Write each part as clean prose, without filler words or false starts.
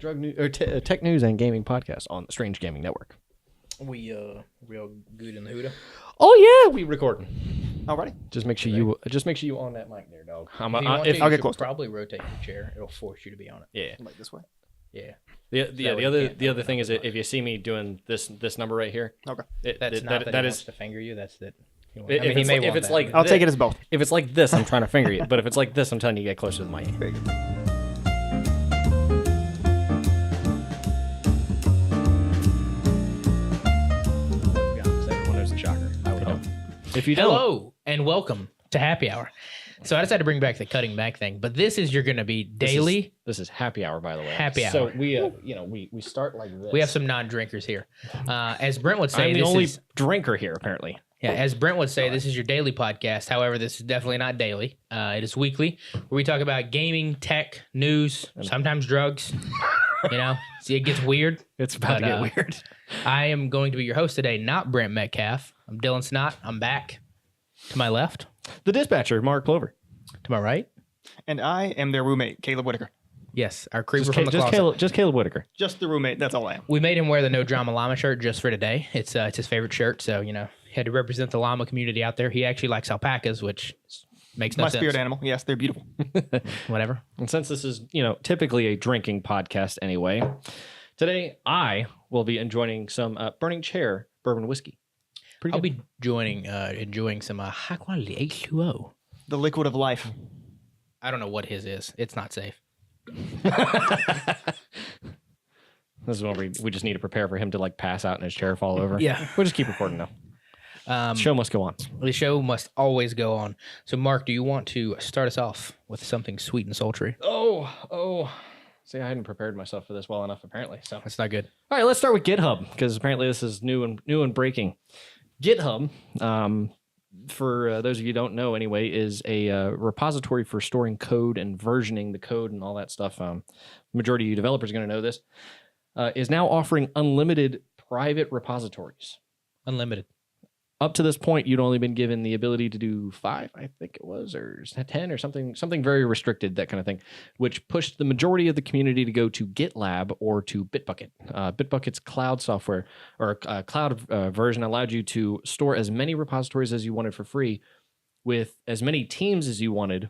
Tech news and gaming podcast on the Strange Gaming Network. We real good in the Huda. Oh yeah, we recording. Alrighty. Just make sure you on that mic there, dog. I'll get close. Probably rotate your chair. It'll force you to be on it. Yeah. Like this way. Yeah. The other thing is that if you see me doing this number right here, Okay. That's not that he wants to finger you. That's that. If it's like I'll take it as both. If it's like this, I'm trying to finger you. But if it's like this, I'm telling you to get closer to the mic. Very good. Everyone knows the shocker. I would hope. If you don't, Hello and welcome to Happy Hour. So I decided to bring back the cutting back thing, but this is going to be daily. This is happy hour, by the way. Happy So hour. we start like this. We have some non-drinkers here. As Brent would say, I'm the this only is drinker here, apparently. Yeah, as Brent would say, this is your daily podcast. However, this is definitely not daily. It is weekly, where we talk about gaming, tech, news, sometimes drugs. See, it gets weird. It's about to get weird. I am going to be your host today, not Brent Metcalf. I'm Dylan Snott. I'm back. To my left. The dispatcher, Mark Plover. To my right. And I am their roommate, Caleb Whitaker. Yes, our creeper from the closet. Caleb Whitaker. Just the roommate. That's all I am. We made him wear the No Drama Llama shirt just for today. It's his favorite shirt, so he had to represent the llama community out there. He actually likes alpacas, which makes no My sense. spirit animal. Yes, they're beautiful. Whatever. And since this is, typically a drinking podcast anyway, today I will be enjoying some Burning Chair bourbon whiskey. I'll be enjoying some high quality H2O. The liquid of life. I don't know what his is. It's not safe. This is when we just need to prepare for him to pass out in his chair, fall over. Yeah. We'll just keep recording now. The show must go on. The show must always go on. So, Mark, do you want to start us off with something sweet and sultry? Oh. See, I hadn't prepared myself for this well enough, apparently. So That's not good. All right, let's start with GitHub, because apparently this is new and breaking. GitHub, for those of you who don't know anyway, is a repository for storing code and versioning the code and all that stuff. Majority of you developers are going to know this. Is now offering unlimited private repositories. Unlimited. Up to this point, you'd only been given the ability to do 5, I think it was, or 10 or something very restricted, that kind of thing, which pushed the majority of the community to go to GitLab or to Bitbucket. Bitbucket's cloud software or cloud version allowed you to store as many repositories as you wanted for free with as many teams as you wanted,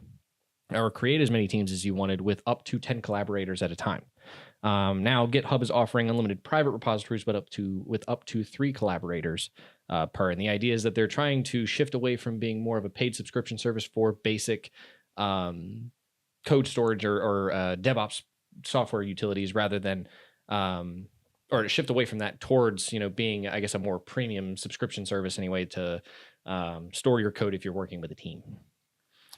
or create as many teams as you wanted with up to 10 collaborators at a time. Now GitHub is offering unlimited private repositories, but with up to 3 collaborators per. And the idea is that they're trying to shift away from being more of a paid subscription service for basic code storage or DevOps software utilities, rather than or to shift away from that towards being, I guess, a more premium subscription service anyway to store your code if you're working with a team,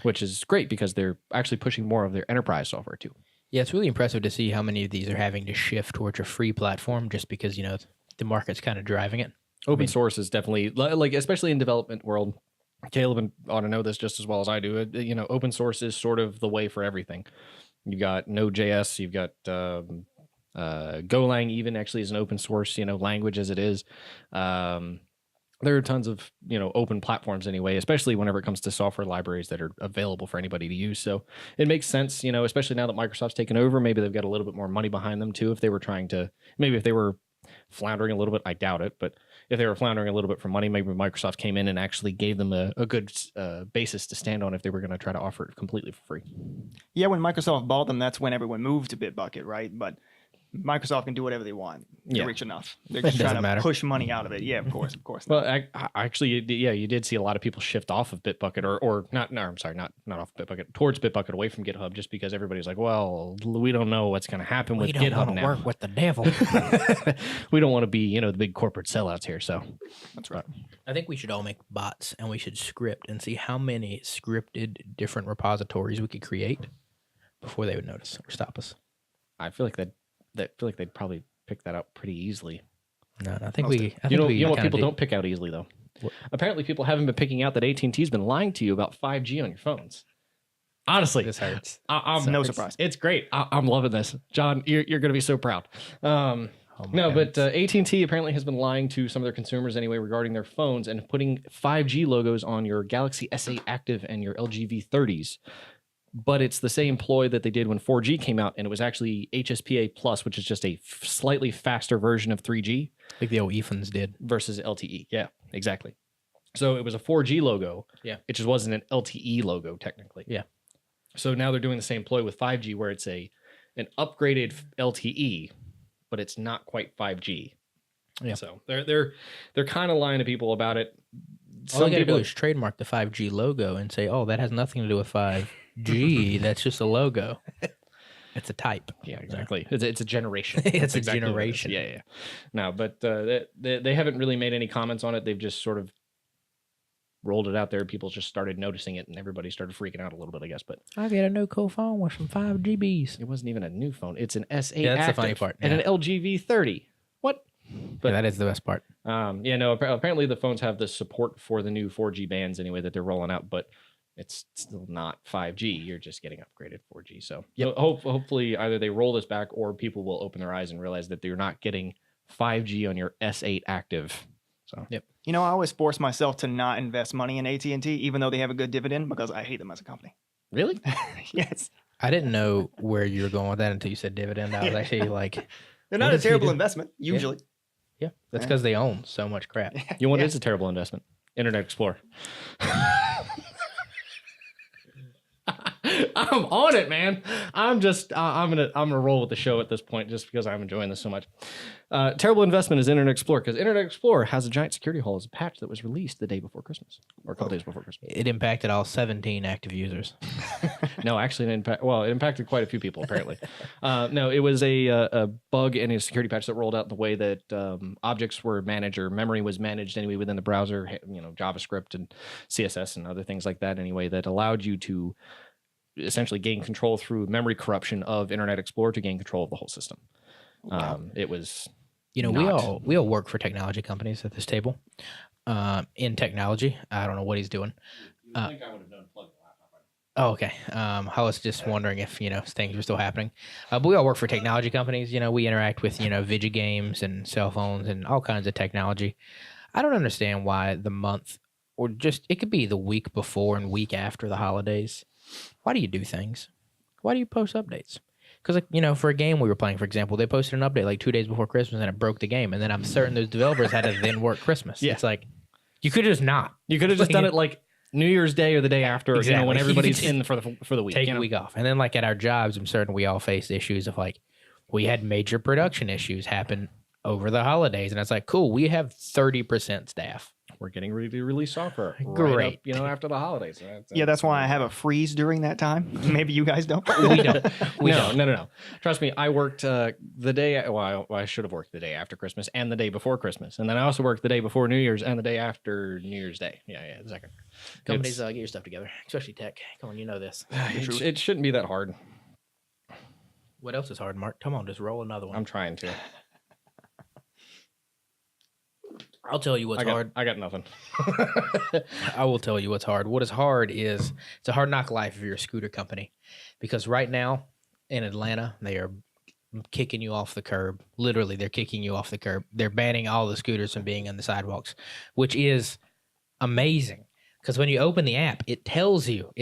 which is great because they're actually pushing more of their enterprise software too. Yeah, it's really impressive to see how many of these are having to shift towards a free platform just because, the market's kind of driving it. Open source is definitely, especially in development world, Caleb ought to know this just as well as I do. Open source is sort of the way for everything. You've got Node.js, you've got Golang even actually is an open source, language as it is. There are tons of, open platforms anyway, especially whenever it comes to software libraries that are available for anybody to use. So it makes sense, especially now that Microsoft's taken over, maybe they've got a little bit more money behind them too. If they were floundering a little bit, I doubt it, but if they were floundering a little bit for money, maybe Microsoft came in and actually gave them a good basis to stand on if they were going to try to offer it completely for free. Yeah, when Microsoft bought them, that's when everyone moved to Bitbucket, right? But Microsoft can do whatever they want. They're rich enough. They're just trying to push money out of it. Yeah, of course. Well, actually, you did see a lot of people shift off of Bitbucket or not off Bitbucket, towards Bitbucket, away from GitHub, just because everybody's like, well, we don't know what's going to happen with GitHub now. Work with the devil. We don't want to be, the big corporate sellouts here. So that's right. I think we should all make bots and we should script and see how many scripted different repositories we could create before they would notice or stop us. I feel like they'd probably pick that up pretty easily. No, I think what people don't pick out easily though. What? Apparently, people haven't been picking out that AT&T's been lying to you about 5G on your phones. Honestly, this hurts. No surprise. It's great. I'm loving this, John. You're going to be so proud. But AT&T apparently has been lying to some of their consumers anyway regarding their phones and putting 5G logos on your Galaxy S8 Active and your LG V30s. but it's the same ploy that they did when 4G came out, and it was actually HSPA plus, which is just a slightly faster version of 3G. Like the old earphones did. Versus LTE. Yeah, exactly. So it was a 4G logo. Yeah. It just wasn't an LTE logo technically. Yeah. So now they're doing the same ploy with 5G, where it's an upgraded LTE, but it's not quite 5G. Yeah. So they're kind of lying to people about it. All they got to do is trademark the 5G logo and say, "Oh, that has nothing to do with 5G. That's just a logo. It's a type." Yeah, exactly. It's a generation. It's exactly a generation. Yeah. No, but they haven't really made any comments on it. They've just sort of rolled it out there. People just started noticing it, and everybody started freaking out a little bit, I guess. But I got a new cool phone with some 5GBs. It wasn't even a new phone. It's an S8 Yeah, that's active the funny part. and an LG V30. What? But that is the best part. Apparently the phones have the support for the new 4G bands anyway that they're rolling out, but it's still not 5G. You're just getting upgraded 4G. So hopefully either they roll this back or people will open their eyes and realize that they're not getting 5G on your S8 active. So yep. You know, I always force myself to not invest money in AT&T, even though they have a good dividend, because I hate them as a company. Really? Yes. I didn't know where you were going with that until you said dividend. I was actually like, they're not a terrible investment, usually. Yeah. That's because they own so much crap. You know what is a terrible investment? Internet Explorer. I'm on it, man. I'm gonna roll with the show at this point just because I'm enjoying this so much. Terrible investment is Internet Explorer, because Internet Explorer has a giant security hole as a patch that was released the day before Christmas, or a couple days before Christmas. It impacted all 17 active users. No, actually, it impacted quite a few people apparently. No, it was a bug in a security patch that rolled out the way that objects were managed, or memory was managed anyway within the browser. JavaScript and CSS and other things like that anyway, that allowed you to essentially gain control through memory corruption of Internet Explorer to gain control of the whole system. Wow. It was, we all work for technology companies at this table. In technology, I don't know what he's doing. You think I would have known to plug the laptop right now. Oh, okay. I was just wondering if things were still happening. But we all work for technology companies. We interact with video games and cell phones and all kinds of technology. I don't understand why the month, or just it could be the week before and week after the holidays. Why do you do things? Why do you post updates? Because, for a game we were playing, for example, they posted an update like 2 days before Christmas and it broke the game. And then I'm certain those developers had to then work Christmas. Yeah. It's like, you could have just not. You could have just done it like New Year's Day or the day after, exactly. When everybody's in for the week. Take a week off. And then at our jobs, I'm certain we all faced issues of we had major production issues happen over the holidays. And it's like, cool, we have 30% staff. We're getting ready to release software. Great. Right up, after the holidays. That's why I have a freeze during that time. Maybe you guys don't. We don't. No. Trust me, I worked the day. Well, I should have worked the day after Christmas and the day before Christmas, and then I also worked the day before New Year's and the day after New Year's Day. Yeah, the second. Companies get your stuff together, especially tech. Come on, you know this. It shouldn't be that hard. What else is hard, Mark? Come on, just roll another one. I'm trying to. I'll tell you what's hard. I got nothing. I will tell you what's hard. What is hard is it's a hard knock life if you're a scooter company, because right now in Atlanta, they are kicking you off the curb. Literally, they're kicking you off the curb. They're banning all the scooters from being on the sidewalks, which is amazing. Because when you open the app, it tells you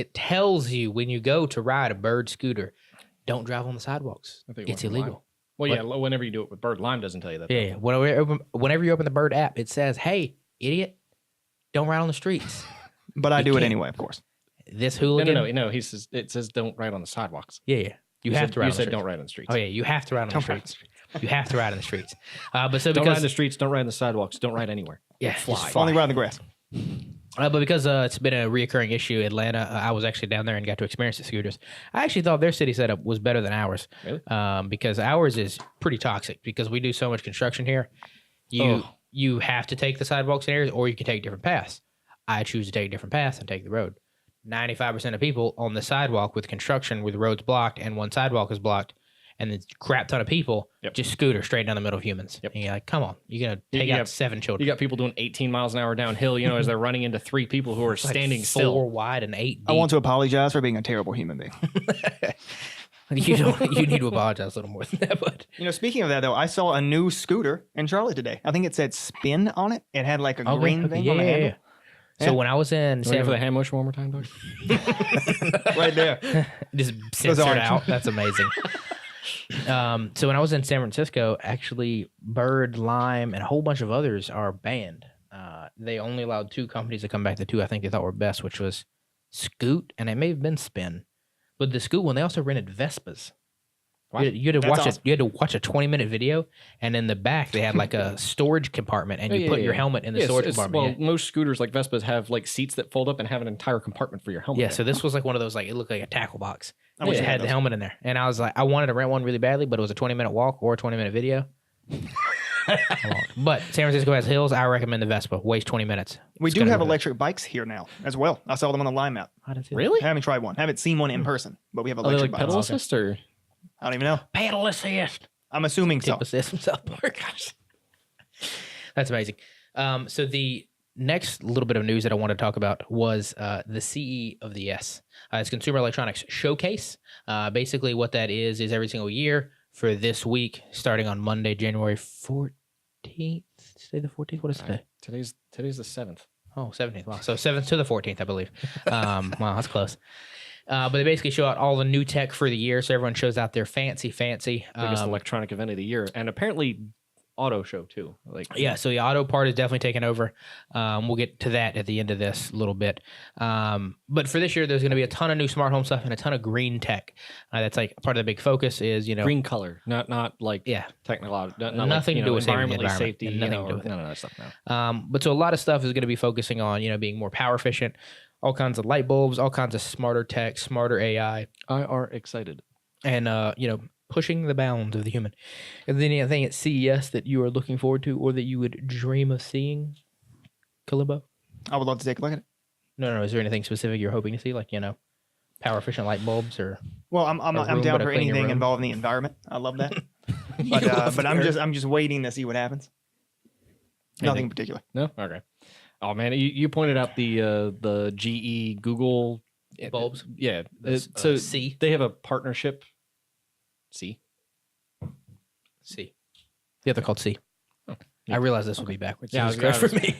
when you go to ride a Bird scooter, don't drive on the sidewalks. It's illegal. Well, yeah, whenever you do it with Bird, Lime doesn't tell you that. Yeah, whenever you open the Bird app, it says, "Hey, idiot, don't ride on the streets." But I do it anyway, of course. This hooligan. No. It says don't ride on the sidewalks. Yeah. You have to ride on the streets. You said don't ride on the streets. Oh, yeah, you have to ride on the streets. You have to ride on the streets. But so don't because ride on the streets, don't ride on the sidewalks, don't ride anywhere. Yeah, fly. Only ride on the grass. But because it's been a reoccurring issue, Atlanta, I was actually down there and got to experience the scooters. I actually thought their city setup was better than ours. Really? Because ours is pretty toxic because we do so much construction here. You have to take the sidewalks in areas, or you can take different paths. I choose to take a different path and take the road. 95% of people on the sidewalk with construction, with roads blocked and one sidewalk is blocked, and then crap ton of people just scooter straight down the middle of humans. Yep. And you're like, come on, you're going to take out 7 children. You got people doing 18 miles an hour downhill, as they're running into 3 people who are standing still. 4 wide and 8 deep. I want to apologize for being a terrible human being. You need to apologize a little more than that. But speaking of that, though, I saw a new scooter in Charlotte today. I think it said Spin on it. It had like a green thing on the handle. So when I was in Ready for the hand motion one more time, Doug? Right there. just censor it out. That's amazing. So when I was in San Francisco, actually Bird, Lime, and a whole bunch of others are banned. They only allowed 2 companies to come back. The 2 I think they thought were best, which was Scoot, and it may have been Spin. But the Scoot one, they also rented Vespas. You had to watch awesome. You had to watch a 20-minute video, and in the back they had like a storage compartment, and you put your helmet in the storage compartment. Well, most scooters like Vespas have like seats that fold up and have an entire compartment for your helmet. Yeah, so this was like one of those, like it looked like a tackle box. I wish It I had had the those. helmet in there, and I was like, I wanted to rent one really badly, but it was a 20-minute walk or a 20-minute video. But San Francisco has hills. I recommend the Vespa. Waste 20 minutes. We It's do gonna have be good. electric bikes here now as well. I saw them on the Lime map. I didn't see Really? I haven't tried one. Haven't seen one in person, but we have Are they electric like bikes. pedal assist or? I don't even know. that. Pedal assist. I'm assuming so. Tip assist from South Park. Gosh. That's amazing. So the next little bit of news that I want to talk about was the CE of the S. It's Consumer Electronics Showcase. Basically what that is every single year for this week, starting on Monday, January 14th. Today the 14th? What is today? Today's the 7th. Oh, 17th. Wow. So 7th to the 14th, I believe. Wow, that's close. But they basically show out all the new tech for the year. So everyone shows out their fancy. Biggest electronic event of the year, and apparently auto show too. Like Yeah, so the auto part is definitely taken over. We'll get to that at the end of this a little bit. But for this year, there's going to be a ton of new smart home stuff and a ton of green tech. That's like part of the big focus is, green color, not like technological, not nothing like, to do with saving the environmentally environment. safety, And nothing to do with it. none of that stuff. No. But so a lot of stuff is going to be focusing on, being more power efficient, all kinds of light bulbs, all kinds of smarter tech, smarter AI, I are excited. and, pushing the bounds of the human. Is there anything at CES that you are looking forward to or that you would dream of seeing, Kalimbo? I would love to take a look at it. No. Is there anything specific you're hoping to see, like, power efficient light bulbs or? Well, I'm room, down but a for cleaner anything room. involving the environment. I love that. You But love but the I'm earth. just waiting to see what happens. Nothing in particular. No, okay. Oh man, you pointed out the GE Google bulbs. Yeah, So so C. they have a partnership. C. Yeah, they're called C. Oh, I realized this would be backwards. Yeah, Yeah, correct for me.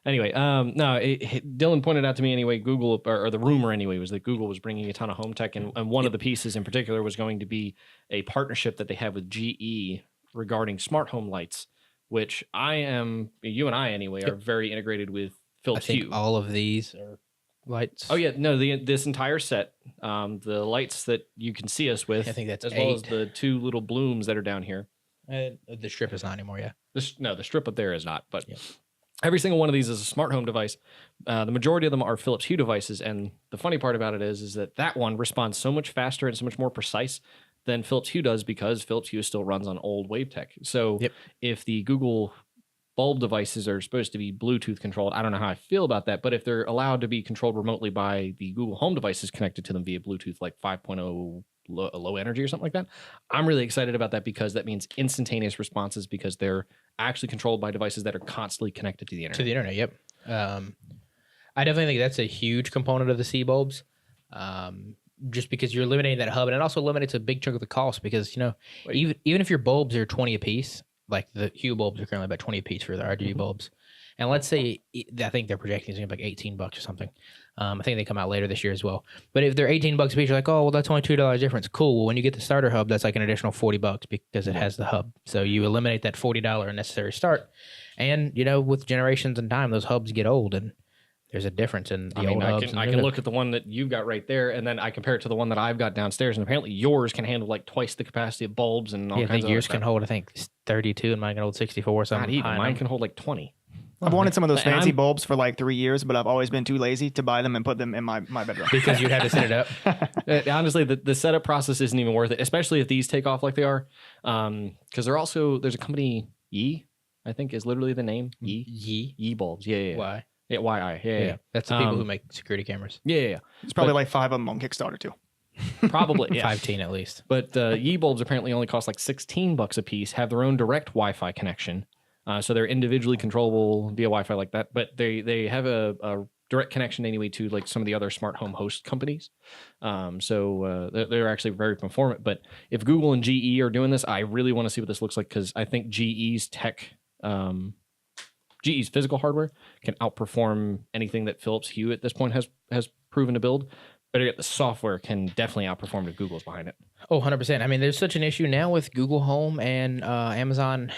Anyway, no, Dylan pointed out to me anyway. Google, or the rumor anyway, was that Google was bringing a ton of home tech, and one of the pieces in particular was going to be a partnership that they have with GE regarding smart home lights, which you and I anyway, are very integrated with I Philips think Hue. all of these are lights. Oh yeah, no, this entire set, the lights that you can see us with, I think that's as well as 8. the 2 little blooms that are down here. The strip is not anymore. Yeah. The strip up there is not, but Yeah. every single one of these is a smart home device. The majority of them are Philips Hue devices, and the funny part about it is that one responds so much faster and so much more precise than Philips Hue does, because Philips Hue still runs on old wave tech. So Yep. if the Google bulb devices are supposed to be Bluetooth controlled, I don't know how I feel about that, but if they're allowed to be controlled remotely by the Google Home devices connected to them via Bluetooth, like 5.0 low energy or something like that, I'm really excited about that, because that means instantaneous responses, because they're actually controlled by devices that are constantly connected to the internet. To the internet. Yep. I definitely think that's a huge component of the C bulbs. Just because you're eliminating that hub, and it also eliminates a big chunk of the cost, because even if your bulbs are 20 a piece, like the Hue bulbs are currently about 20 a piece for the RGB bulbs. And let's say, I think they're projecting it's gonna be like $18 or something. I think they come out later this year as well. But if they're $18 a piece, you're like, oh, well, that's only $2 difference. Cool. Well, when you get the starter hub, that's like an additional $40 because it has the hub. So you eliminate that $40 unnecessary start. And with generations and time, those hubs get old, and there's a difference in the old hubs. I can look at the one that you've got right there, and then I compare it to the one that I've got downstairs, and apparently yours can handle like twice the capacity of bulbs and all I kinds think of yours other can stuff. hold, 32, and mine can hold 64 or something. Not even. high Mine number. can hold like 20. I've wanted some of those And fancy I'm- bulbs for like 3 years, but I've always been too lazy to buy them and put them in my bedroom. Because you'd have to set it up. Honestly, the setup process isn't even worth it, especially if these take off like they are. Because there's a company, Yi, I think is literally the name. Yi bulbs. Yeah. Why? Yeah, YI. Yeah. That's the people who make security cameras. Yeah. There's probably like 5 of them on Kickstarter too. Probably. Yeah. 15 at least. But Yi bulbs apparently only cost like $16 a piece, have their own direct Wi-Fi connection. So they're individually controllable via Wi-Fi like that. But they have a direct connection anyway to like some of the other smart home host companies. So they're actually very performant. But if Google and GE are doing this, I really want to see what this looks like, because I think GE's tech GE's physical hardware can outperform anything that Philips Hue at this point has proven to build. Better yet, the software can definitely outperform if Google's behind it. Oh, 100%. I mean, there's such an issue now with Google Home and Amazon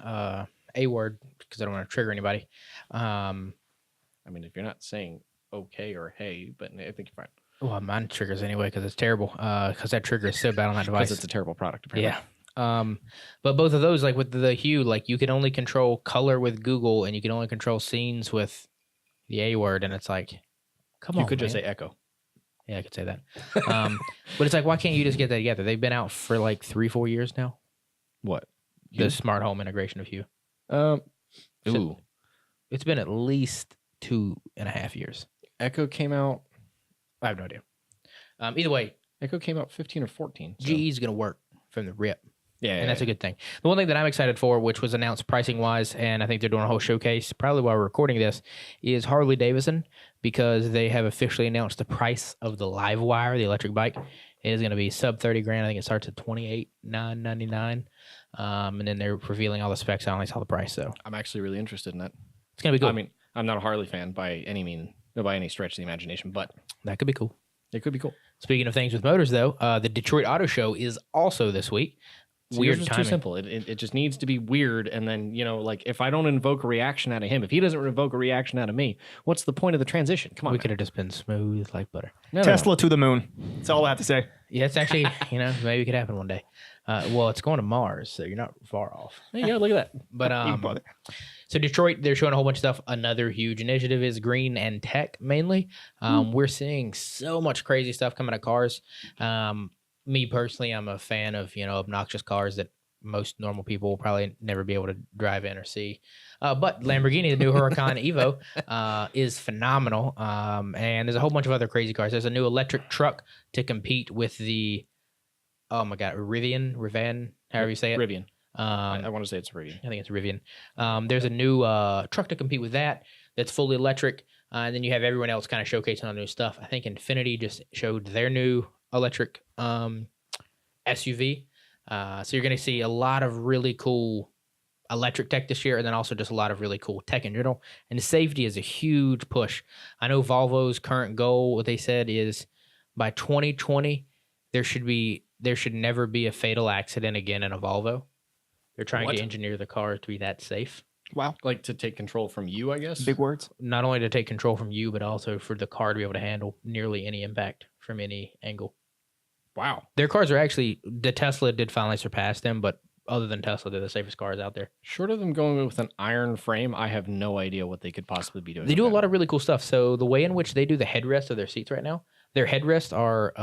A-word, because I don't want to trigger anybody. I mean, if you're not saying okay or hey, but I think you're fine. Well, mine triggers anyway because it's terrible. Because that trigger is so bad on that device. Because it's a terrible product, apparently. Yeah. But both of those, like with the Hue, like you can only control color with Google and you can only control scenes with the A-word, and it's like, come on, you could just man. say echo. Yeah, I could say that. But it's like, why can't you just get that together? They've been out for like 3-4 years now. What? The smart home integration of Hue. Ooh. It's been at least 2.5 years. Echo came out. I have no idea. Either way, Echo came out 15 or 14. So. GE's going to work from the rip. Yeah. And that's a good thing. The one thing that I'm excited for, which was announced pricing-wise, and I think they're doing a whole showcase probably while we're recording this, is Harley Davidson, because they have officially announced the price of the Livewire, the electric bike. It is going to be sub $30,000. I think it starts at $28,999. And then they're revealing all the specs. I only saw the price, so I'm actually really interested in that. It's going to be cool. I mean, I'm not a Harley fan by any stretch of the imagination, but that could be cool. It could be cool. Speaking of things with motors, though, the Detroit Auto Show is also this week. So weird timing. Too simple. It just needs to be weird, and then like if I don't invoke a reaction out of him, if he doesn't invoke a reaction out of me, what's the point of the transition? Come on, we could have just been smooth like butter. Tesla to the moon. That's all I have to say. Yeah, it's actually maybe it could happen one day. Well, it's going to Mars, so you're not far off. There you go. Look at that. But so Detroit, they're showing a whole bunch of stuff. Another huge initiative is green and tech mainly. We're seeing so much crazy stuff coming to cars. Me personally, I'm a fan of obnoxious cars that most normal people will probably never be able to drive in or see. But Lamborghini, the new Huracan Evo, is phenomenal. And there's a whole bunch of other crazy cars. There's a new electric truck to compete with the Rivian, however you say it. Rivian. I want to say it's Rivian. I think it's Rivian. There's a new truck to compete with that's fully electric. And then you have everyone else kind of showcasing all the new stuff. I think Infiniti just showed their new electric SUV. So you're going to see a lot of really cool electric tech this year, and then also just a lot of really cool tech in general. And safety is a huge push. I know Volvo's current goal, what they said is by 2020, there should never be a fatal accident again in a Volvo. They're trying to engineer the car to be that safe. Wow. Like to take control from you, I guess? Big words. Not only to take control from you, but also for the car to be able to handle nearly any impact from any angle. Wow. Their cars are actually, the Tesla did finally surpass them, but other than Tesla, they're the safest cars out there. Short of them going with an iron frame, I have no idea what they could possibly be doing. They do a lot of really cool stuff. So the way in which they do the headrest of their seats right now, their headrests are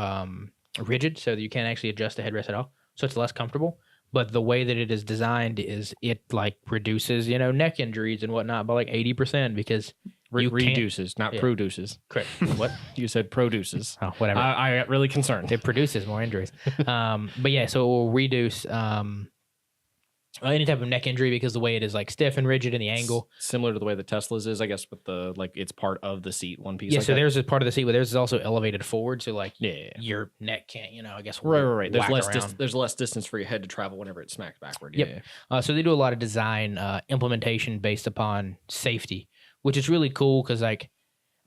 rigid, so that you can't actually adjust the headrest at all. So it's less comfortable. But the way that it is designed is it like reduces, neck injuries and whatnot by like 80% because reduces, not produces. Correct. What? You said produces. Oh, whatever. I got really concerned. It produces more injuries. But yeah, so it will reduce any type of neck injury because the way it is like stiff and rigid in the angle. Similar to the way the Tesla's is, I guess, with the it's part of the seat, one piece. Yeah, like so that. theirs is part of the seat, but theirs is also elevated forward, so your neck can't, I guess. Right. There's less distance for your head to travel whenever it's smacked backward. Yep. Yeah. So they do a lot of design implementation based upon safety, which is really cool because, at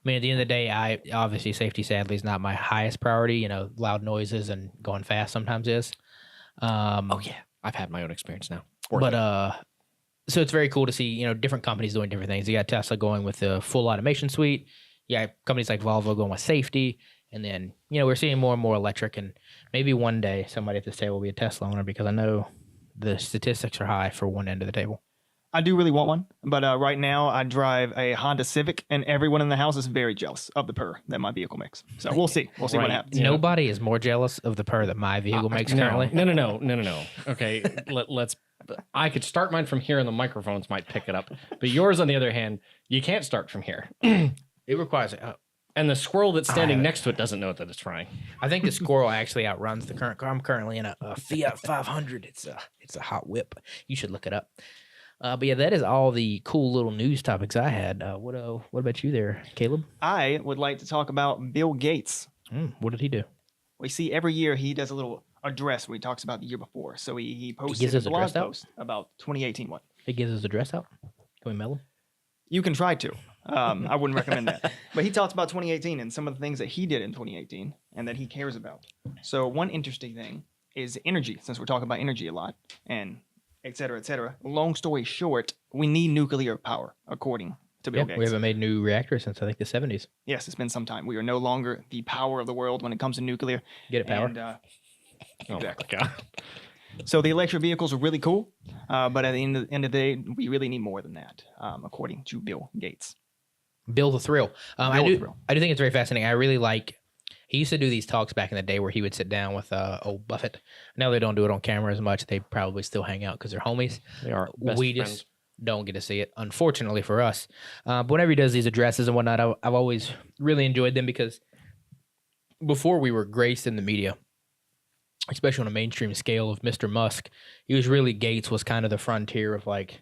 the end of the day, obviously safety sadly is not my highest priority. Loud noises and going fast sometimes is. Oh yeah, I've had my own experience now. But so it's very cool to see, different companies doing different things. You got Tesla going with the full automation suite. Yeah, companies like Volvo going with safety. And then, we're seeing more and more electric. And maybe one day somebody at this table will be a Tesla owner because I know the statistics are high for one end of the table. I do really want one. But right now I drive a Honda Civic and everyone in the house is very jealous of the purr that my vehicle makes. So we'll see. We'll see what happens. Nobody is more jealous of the purr that my vehicle makes currently. No. Okay, let's... I could start mine from here and the microphones might pick it up. But yours, on the other hand, you can't start from here. It requires it. And the squirrel that's standing next to it doesn't know that it's trying. I think the squirrel actually outruns the current car. I'm currently in a Fiat 500. It's a hot whip. You should look it up. But yeah, that is all the cool little news topics I had. What about you there, Caleb? I would like to talk about Bill Gates. What did he do? We see every year he does a little address where he talks about the year before. So he posted gives his a blog address out? post about 2018 one. He gives his address out. Can we mail him? You can try to. I wouldn't recommend that. But he talks about 2018 and some of the things that he did in 2018 and that he cares about. So one interesting thing is energy, since we're talking about energy a lot, and et cetera, et cetera. Long story short, we need nuclear power, according to Bill Gates. We haven't made new reactors since, I think, the 70s. Yes, it's been some time. We are no longer the power of the world when it comes to nuclear. Get it, power? And, exactly. Oh my God. So the electric vehicles are really cool, but at the end of the day, we really need more than that, according to Bill Gates. Bill the Thrill. I do Thrill. think it's very fascinating. I really like. He used to do these talks back in the day where he would sit down with old Buffett. Now they don't do it on camera as much. They probably still hang out because they're homies. They are. We just don't get to see it, unfortunately for us. But whenever he does these addresses and whatnot, I've always really enjoyed them because before we were graced in the media, especially on a mainstream scale of Mr. Musk, Gates was kind of the frontier of like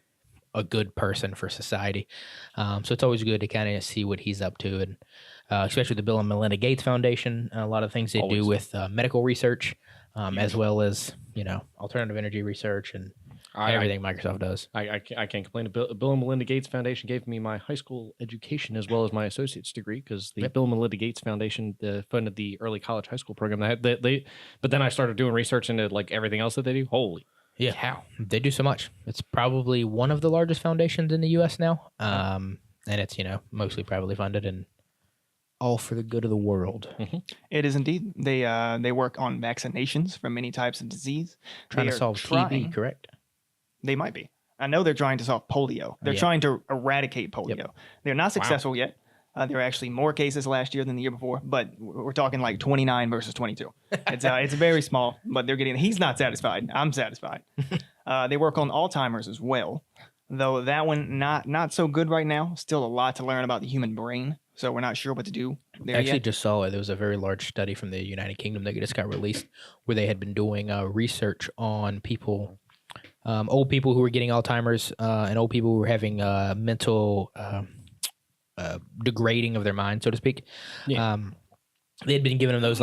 a good person for society. So it's always good to kind of see what he's up to, and especially the Bill and Melinda Gates Foundation, and a lot of things they do with medical research, as well as, alternative energy research and everything Microsoft does. I can't complain. Bill and Melinda Gates Foundation gave me my high school education as well as my associate's degree, because the Bill and Melinda Gates Foundation funded the early college high school program. But then I started doing research into like everything else that they do. Holy cow. They do so much. It's probably one of the largest foundations in the U.S. now, and it's mostly privately funded and all for the good of the world. Mm-hmm. It is indeed. They work on vaccinations for many types of disease. Trying to solve TB, correct? They might be. I know they're trying to solve polio. They're trying to eradicate polio. Yep. They're not successful yet. There were actually more cases last year than the year before, but we're talking like 29 versus 22. It's very small, but they're getting. He's not satisfied. I'm satisfied. They work on Alzheimer's as well, though that one not so good right now. Still a lot to learn about the human brain, so we're not sure what to do there actually yet. Just saw it. There was a very large study from the United Kingdom that just got released where they had been doing research on people. Old people who were getting Alzheimer's and old people who were having mental degrading of their mind, so to speak. Yeah. They had been giving them those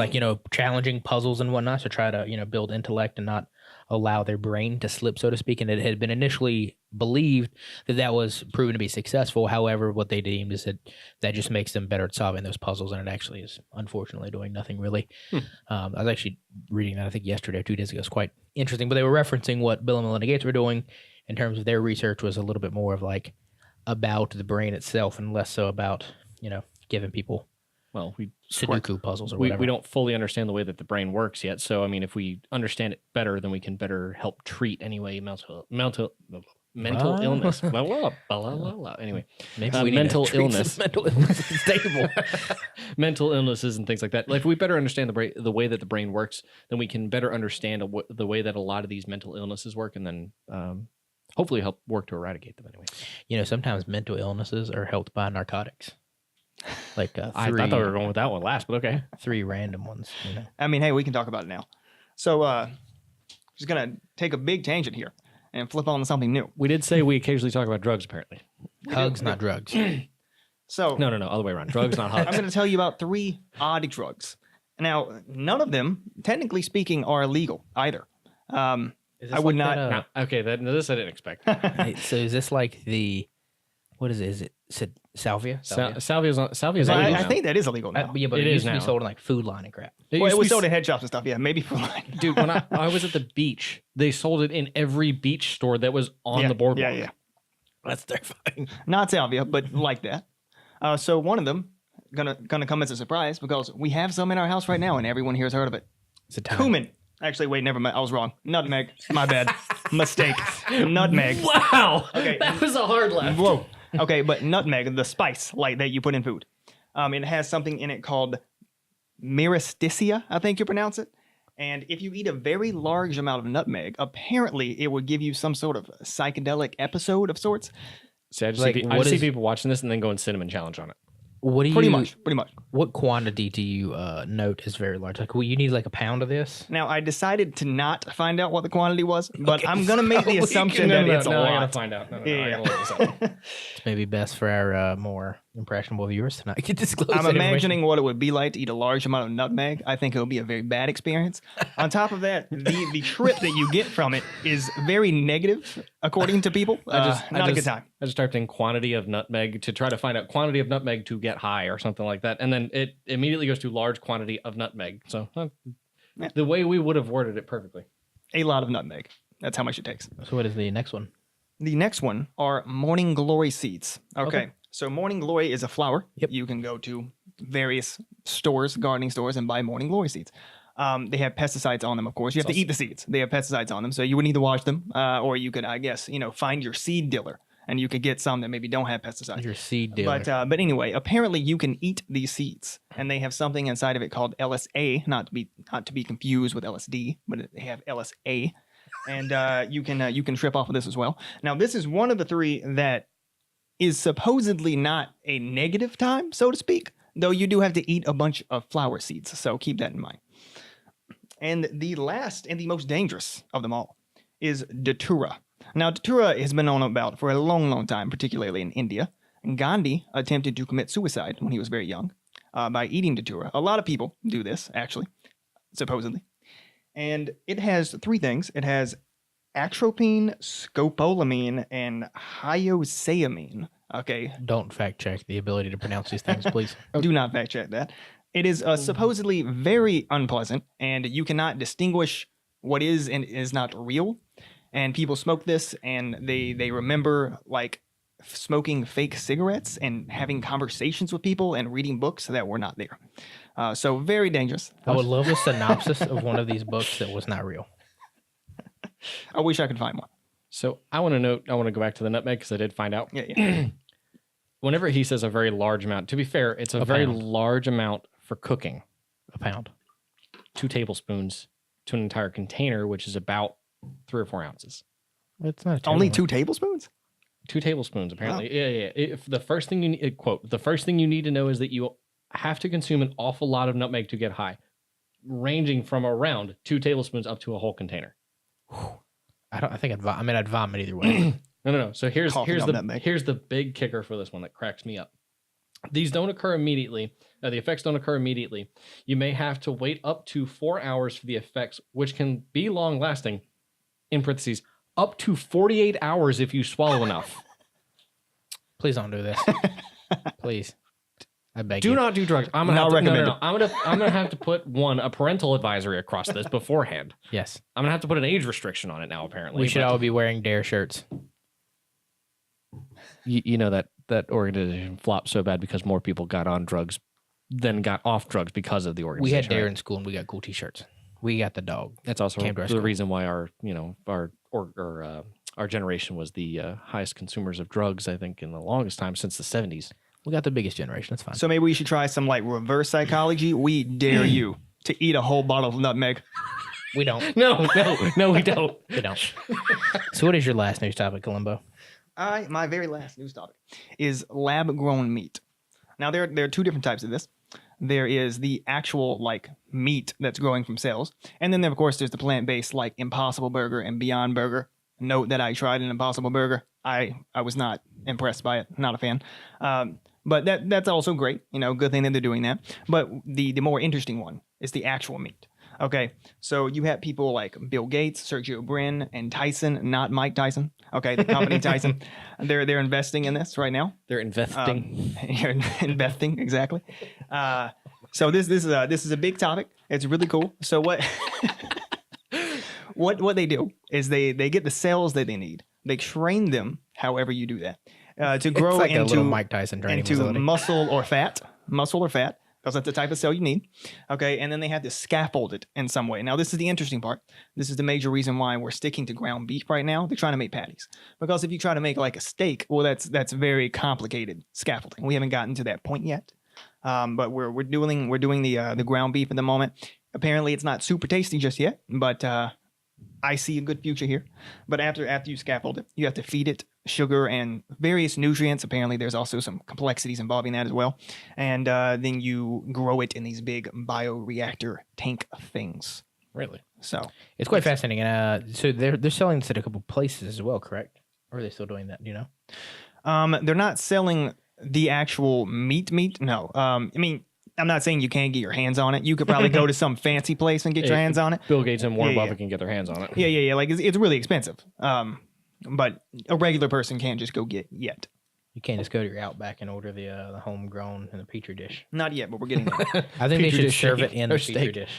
challenging puzzles and whatnot to try to build intellect and not allow their brain to slip, so to speak. And it had been initially believed that was proven to be successful. However, what they deemed is that just makes them better at solving those puzzles, and it actually is unfortunately doing nothing really. I was actually reading that I think yesterday or 2 days ago. It's quite interesting, but they were referencing what Bill and Melinda Gates were doing in terms of their research was a little bit more of like about the brain itself and less so about giving people Sudoku puzzles or whatever. We don't fully understand the way that the brain works yet. So, I mean, if we understand it better, then we can better help treat anyway mental illness. Anyway, maybe we mental need to illness. Mental illness is stable. Mental illnesses and things like that. Like, if we better understand the way that the brain works, then we can better understand the way that a lot of these mental illnesses work, and then hopefully help work to eradicate them anyway. Sometimes mental illnesses are helped by narcotics. Like I thought we were going with that one last, but okay. 3 random ones. I mean, hey, we can talk about it now. So, just gonna take a big tangent here and flip on to something new. We did say we occasionally talk about drugs, apparently. Hugs, not drugs. So no, other way around. Drugs, not hugs. I'm going to tell you about 3 odd drugs. Now, none of them, technically speaking, are illegal either. I would not. Okay, this I didn't expect. So is this like what is it? Is it salvia? Salvia's I think that is illegal now. Yeah, but it used to be sold in like Food Line and crap. It was sold at head shops and stuff. Yeah, maybe Food Line. Dude, when I was at the beach, they sold it in every beach store that was on the boardwalk. Yeah. That's terrifying. Not salvia, but like that. So one of them gonna come as a surprise because we have some in our house right now and everyone here has heard of it. It's a time. Cumin. Actually, wait, never mind. I was wrong. Nutmeg. My bad. Mistake. Nutmeg. Wow. Okay. That was a hard left. Whoa. Okay, but nutmeg, the spice like that you put in food. It has something in it called myristicea, I think you pronounce it. And if you eat a very large amount of nutmeg, apparently it would give you some sort of psychedelic episode of sorts. See, I see people watching this and then going cinnamon challenge on it. What do you pretty much? What quantity do you note is very large? Like, you need like a pound of this? Now, I decided to not find out what the quantity was, but okay, I'm gonna make the assumption that it's a lot. I gotta find out. No, I gotta look this up. It's maybe best for our more Impressionable viewers to not get disclosed. I'm imagining what it would be like to eat a large amount of nutmeg. I think it would be a very bad experience. On top of that, the trip that you get from it is very negative, according to people. Not a good time. I just typed in quantity of nutmeg to try to find out quantity of nutmeg to get high or something like that. And then it immediately goes to large quantity of nutmeg. So the way we would have worded it perfectly. A lot of nutmeg. That's how much it takes. So what is the next one? The next one are morning glory seeds. Okay. So morning glory is a flower. Yep. You can go to various stores, gardening stores, and buy morning glory seeds. They have pesticides on them, of course. You have to eat the seeds. They have pesticides on them, so you would need to wash them, or you could, I guess, find your seed dealer, and you could get some that maybe don't have pesticides. Your seed dealer. But anyway, apparently you can eat these seeds, and they have something inside of it called LSA, not to be confused with LSD, but they have LSA, and you can trip off of this as well. Now, this is one of the three that is supposedly not a negative time, so to speak, though you do have to eat a bunch of flower seeds, so keep that in mind. And the last and the most dangerous of them all is Datura. Now, Datura has been known about for a long, long time, particularly in India. Gandhi attempted to commit suicide when he was very young by eating Datura. A lot of people do this, actually, supposedly. And it has three things. It has atropine, scopolamine, and hyoscyamine. Okay. Don't fact check the ability to pronounce these things, please. Do not fact check that. It is supposedly very unpleasant, and you cannot distinguish what is and is not real. And people smoke this, and they remember like smoking fake cigarettes and having conversations with people and reading books that were not there. So very dangerous. I would love a synopsis of one of these books that was not real. I wish I could find one. So I want to go back to the nutmeg because I did find out. Yeah. Whenever he says a very large amount, to be fair, it's a very large amount for cooking. A pound. 2 tablespoons to an entire container, which is about 3 or 4 ounces. It's not Only 2 tablespoons? 2 tablespoons, apparently. Wow. Yeah. If the first thing you need, quote, the first thing you need to know is that you have to consume an awful lot of nutmeg to get high, ranging from around 2 tablespoons up to a whole container. I think I'd vomit either way. No. So here's nutmeg. the big kicker for this one that cracks me up. These don't occur immediately. The effects don't occur immediately. You may have to wait up to 4 hours for the effects, which can be long lasting. In parentheses, up to 48 hours if you swallow enough. Please don't do this. Please. I beg do you. not do drugs. I'm gonna have to put a parental advisory across this beforehand. Yes. I'm gonna have to put an age restriction on it now. Apparently, We should all be wearing Dare shirts. You know that organization flopped so bad because more people got on drugs than got off drugs because of the organization. We had Dare in school and we got cool t-shirts. We got the dog. That's also Came to our the school. reason why our generation was the highest consumers of drugs, I think, in the longest time since the 70s. We got the biggest generation. That's fine. So maybe we should try some like reverse psychology. We dare you to eat a whole bottle of nutmeg. We don't. No, we don't. We don't. So what is your last news topic, Columbo? My very last news topic is lab-grown meat. Now, there are 2 different types of this. There is the actual, like, meat that's growing from cells. And then, of course, there's the plant-based, like, Impossible Burger and Beyond Burger. Note that I tried an Impossible Burger. I was not impressed by it. Not a fan. But that's also great. Good thing that they're doing that. But the more interesting one is the actual meat. Okay, so you have people like Bill Gates, Sergio Brin, and Tyson, not Mike Tyson. Okay, the company Tyson. They're investing in this right now. They're investing. Investing, exactly. So this is a big topic. It's really cool. So what they do is they get the cells that they need. They train them, however you do that, to grow It's like a into little Mike Tyson training into facility. muscle or fat, because that's the type of cell you need. Okay, and then they have to scaffold it in some way. Now, this is the interesting part. This is the major reason why we're sticking to ground beef right now. They're trying to make patties. Because if you try to make like a steak, well, that's very complicated scaffolding. We haven't gotten to that point yet. But we're doing the ground beef at the moment. Apparently, it's not super tasty just yet, but I see a good future here. But after you scaffold it, you have to feed it sugar and various nutrients. Apparently, there's also some complexities involving that as well. And then you grow it in these big bioreactor tank things. Really? So it's quite fascinating. And so they're selling this at a couple places as well, correct? Or are they still doing that? Do you know? They're not selling The actual meat? No. I mean, I'm not saying you can't get your hands on it. You could probably go to some fancy place and get your hands on it. Bill Gates and Warren Buffett can get their hands on it. Yeah. Like it's really expensive. But a regular person can't just go get yet. You can't just go to your Outback and order the homegrown in the petri dish. Not yet, but we're getting there. I think they should dish serve steak it in or the petri steak. dish.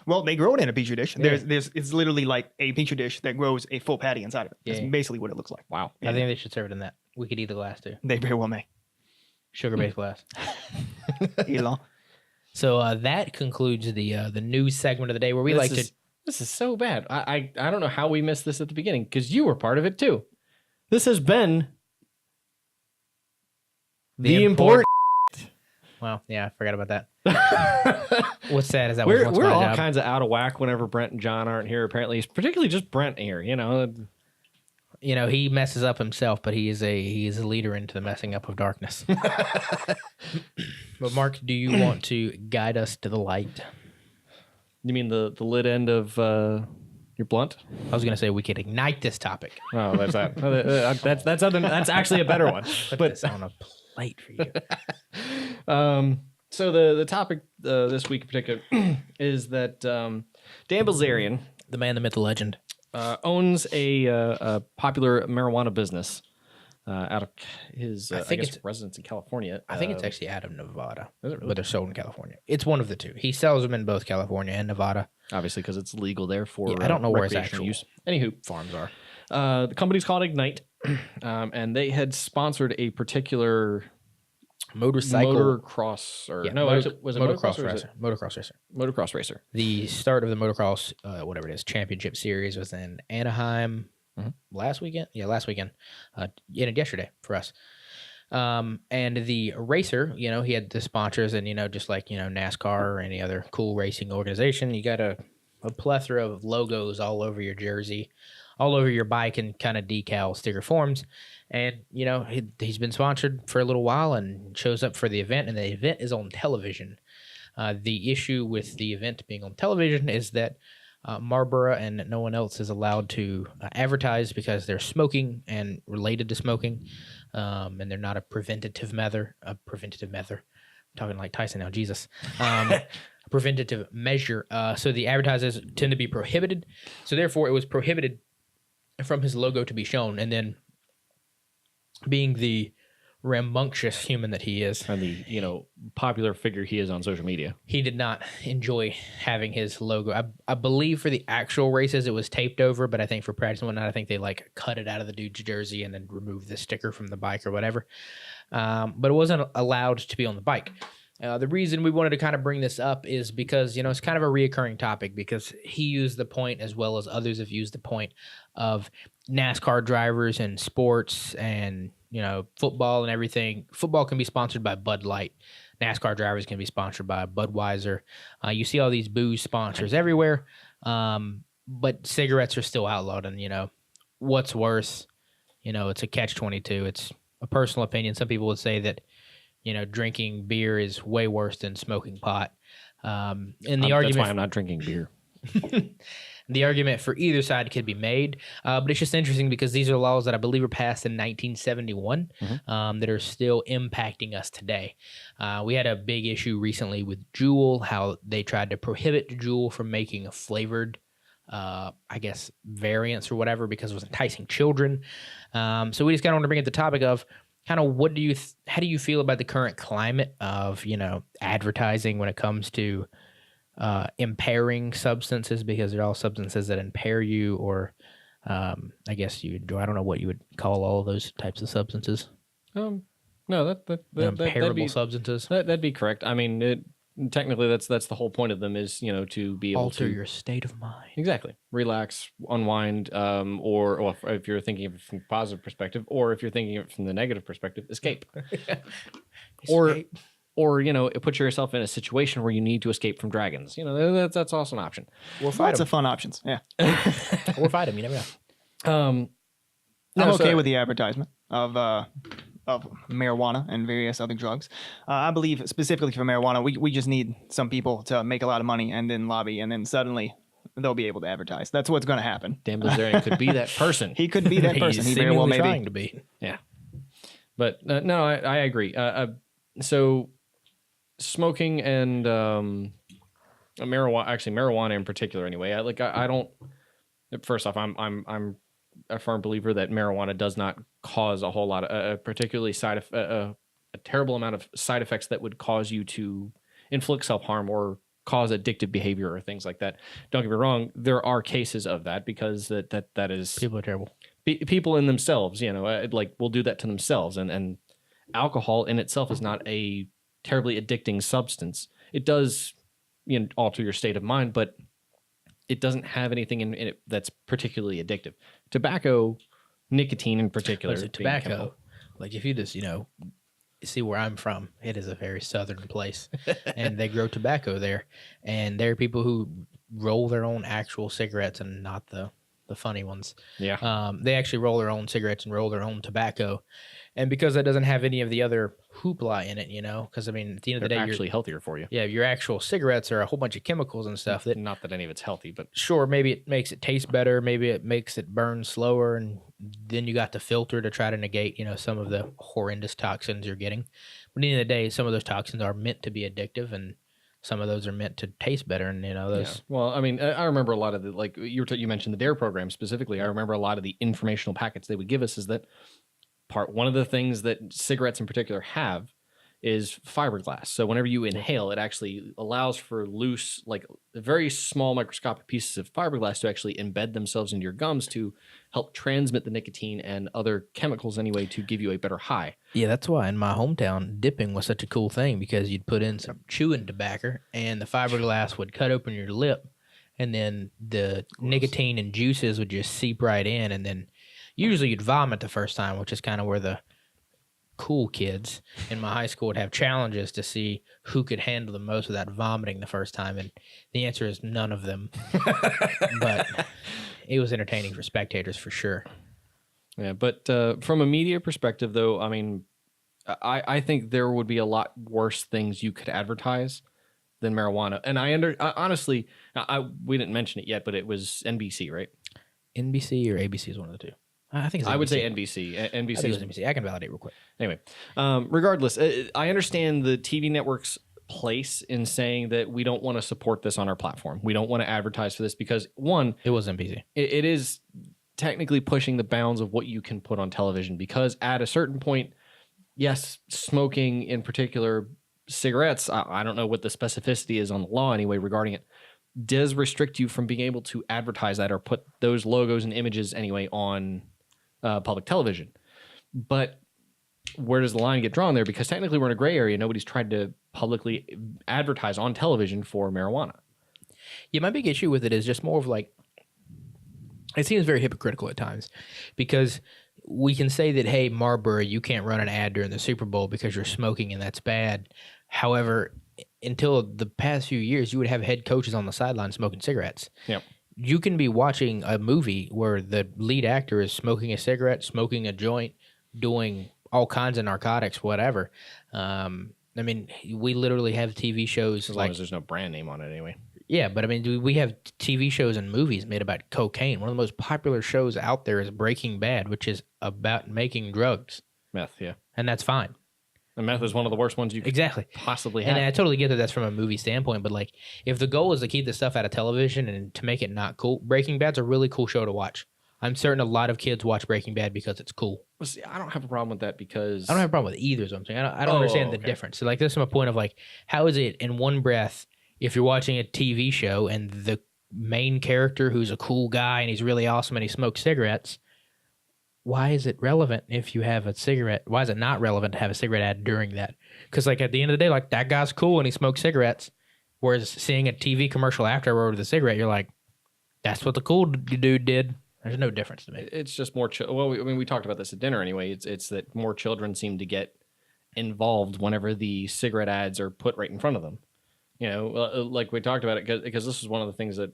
Well, they grow it in a petri dish. Yeah. It's literally like a petri dish that grows a full patty inside of it. That's Yeah. basically what it looks like. Wow. I think they should serve it in that. We could eat the glass too. They very well may. Sugar-based glass. Elon. So that concludes the news segment of the day where we This is so bad. I don't know how we missed this at the beginning because you were part of it too. This has been the important. Well, yeah, I forgot about that. What's sad is that was once we're my all job. kinds of out of whack whenever Brent and John aren't here. Apparently, it's particularly just Brent here. You know, He messes up himself, but he is a leader into the messing up of darkness. But Mark, do you want to guide us to the light? you mean the lit end of your blunt? I was going to say we could ignite this topic. Oh, that's that. That's actually a better one. Put But this on a plate for you. so the topic this week in particular is that Dan Bilzerian The man, the myth, the legend. owns a popular marijuana business out of his I think it's residence in California. I think it's actually out of Nevada, Is it really? but they're sold in California. It's one of the two. He sells them in both California and Nevada. obviously because it's legal there for Yeah, I don't know where his recreational actual use. Anywho, farms are. the company's called Ignite, and they had sponsored a particular motocross or Yeah, no, actually, was it motocross or is racer. Motocross racer. it motocross racer? The start of the motocross, whatever it is, championship series was in Anaheim last weekend. Yeah, last weekend. Yesterday for us. And the racer, he had the sponsors and, just like, NASCAR or any other cool racing organization, you got a plethora of logos all over your jersey, all over your bike and kind of decal sticker forms. And, he's been sponsored for a little while and shows up for the event, and the event is on television. The issue with the event being on television is that Marlboro and no one else is allowed to advertise because they're smoking and related to smoking, and they're not a preventative measure. I'm talking like Tyson now, Jesus. A preventative measure. So the advertisers tend to be prohibited. So therefore, it was prohibited from his logo to be shown. And then, being the rambunctious human that he is, And the popular figure he is on social media. he did not enjoy having his logo. I believe for the actual races it was taped over, but I think for practice and whatnot, I think they cut it out of the dude's jersey and then removed the sticker from the bike or whatever. But it wasn't allowed to be on the bike. The reason we wanted to kind of bring this up is because, it's kind of a reoccurring topic because he used the point as well as others have used the point of NASCAR drivers and sports and, football and everything. Football can be sponsored by Bud Light. NASCAR drivers can be sponsored by Budweiser. You see all these booze sponsors everywhere, but cigarettes are still outlawed. And, what's worse, it's a catch-22. It's a personal opinion. Some people would say that, drinking beer is way worse than smoking pot. And the argument, that's why I'm not drinking beer. the argument for either side could be made, but it's just interesting because these are laws that I believe were passed in 1971 that are still impacting us today. We had a big issue recently with Juul, how they tried to prohibit Juul from making a flavored variants or whatever because it was enticing children. So we just kind of want to bring up the topic of kind of how do you feel about the current climate of, advertising when it comes to impairing substances, because they're all substances that impair you, or I don't know what you would call all of those types of substances. No, that'd Impairable be substances. that'd be correct. I mean, technically, that's the whole point of them is to be able Alter to your state of mind. exactly relax, unwind, or if you're thinking of it from a positive perspective, or if you're thinking of it from the negative perspective, escape. Escape. Or put yourself in a situation where you need to escape from dragons. That's also an option. Or fight Lots them. of fun options. Yeah. Or fight them. You never know. I'm okay with the advertisement of marijuana and various other drugs. I believe specifically for marijuana, we just need some people to make a lot of money and then lobby, and then suddenly they'll be able to advertise. That's what's going to happen. Dan Bilzerian could be that person. He could be that person. He very well may trying be. to be. Yeah. But no, I agree. So smoking and marijuana in particular, anyway. I don't. First off, I'm a firm believer that marijuana does not cause a whole lot of, particularly a terrible amount of side effects that would cause you to inflict self-harm or cause addictive behavior or things like that. Don't get me wrong, there are cases of that because that is People are terrible. People in themselves, will do that to themselves, and alcohol in itself is not a terribly addicting substance. It does, alter your state of mind, but it doesn't have anything in it that's particularly addictive. Tobacco, nicotine in particular. Tobacco, like if you just, see where I'm from, it is a very southern place and they grow tobacco there. And there are people who roll their own actual cigarettes and not the funny ones. Yeah. They actually roll their own cigarettes and roll their own tobacco. And because that doesn't have any of the other hoopla in it, because I mean, at the end of the day, they're actually healthier for you. Yeah, your actual cigarettes are a whole bunch of chemicals and stuff that. Not that any of it's healthy, but sure, maybe it makes it taste better, maybe it makes it burn slower, and then you got the filter to try to negate, some of the horrendous toxins you're getting. But at the end of the day, some of those toxins are meant to be addictive, and some of those are meant to taste better, and those. Yeah. Well, I mean, I remember a lot of the you mentioned the DARE program specifically. I remember a lot of the informational packets they would give us is that. One of the things that cigarettes in particular have is fiberglass. So whenever you inhale, it actually allows for loose, very small microscopic pieces of fiberglass to actually embed themselves into your gums to help transmit the nicotine and other chemicals anyway to give you a better high. Yeah, that's why in my hometown, dipping was such a cool thing because you'd put in some chewing tobacco and the fiberglass would cut open your lip and then the nicotine and juices would just seep right in, and then usually you'd vomit the first time, which is kind of where the cool kids in my high school would have challenges to see who could handle the most without vomiting the first time. And the answer is none of them. But it was entertaining for spectators for sure. Yeah, but from a media perspective, though, I mean, I think there would be a lot worse things you could advertise than marijuana. And honestly, we didn't mention it yet, but it was NBC, right? NBC or ABC is one of the two. I think it's NBC. I would say NBC. NBC is NBC. I can validate real quick. Anyway, regardless, I understand the TV network's place in saying that we don't want to support this on our platform. We don't want to advertise for this because, one, it was NBC. It is technically pushing the bounds of what you can put on television because at a certain point, yes, smoking in particular, cigarettes, I don't know what the specificity is on the law anyway regarding it, does restrict you from being able to advertise that or put those logos and images anyway on public television. But where does the line get drawn there? Because technically we're in a gray area. Nobody's tried to publicly advertise on television for marijuana. Yeah, my big issue with it is just more of it seems very hypocritical at times because we can say that, hey, Marlboro, you can't run an ad during the Super Bowl because you're smoking and that's bad. However, until the past few years, you would have head coaches on the sideline smoking cigarettes. Yep. You can be watching a movie where the lead actor is smoking a cigarette, smoking a joint, doing all kinds of narcotics, whatever. I mean, we literally have TV shows as long as there's no brand name on it anyway. Yeah, but I mean, we have TV shows and movies made about cocaine. One of the most popular shows out there is Breaking Bad, which is about making drugs. Meth, yeah. And that's fine. And meth is one of the worst ones you could possibly have. And I totally get that that's from a movie standpoint, but if the goal is to keep this stuff out of television and to make it not cool, Breaking Bad's a really cool show to watch. I'm certain a lot of kids watch Breaking Bad because it's cool. Well, see, I don't have a problem with that because... I don't have a problem with either, is what I'm saying. I don't understand the difference. So, this is my point of, how is it in one breath, if you're watching a TV show and the main character who's a cool guy and he's really awesome and he smokes cigarettes, why is it relevant if you have a cigarette? Why is it not relevant to have a cigarette ad during that? Because, at the end of the day, that guy's cool and he smokes cigarettes. Whereas seeing a TV commercial after or the cigarette, you're like, that's what the cool dude did. There's no difference to me. It's just more... we talked about this at dinner anyway. It's that more children seem to get involved whenever the cigarette ads are put right in front of them. Like we talked about it, because this is one of the things that...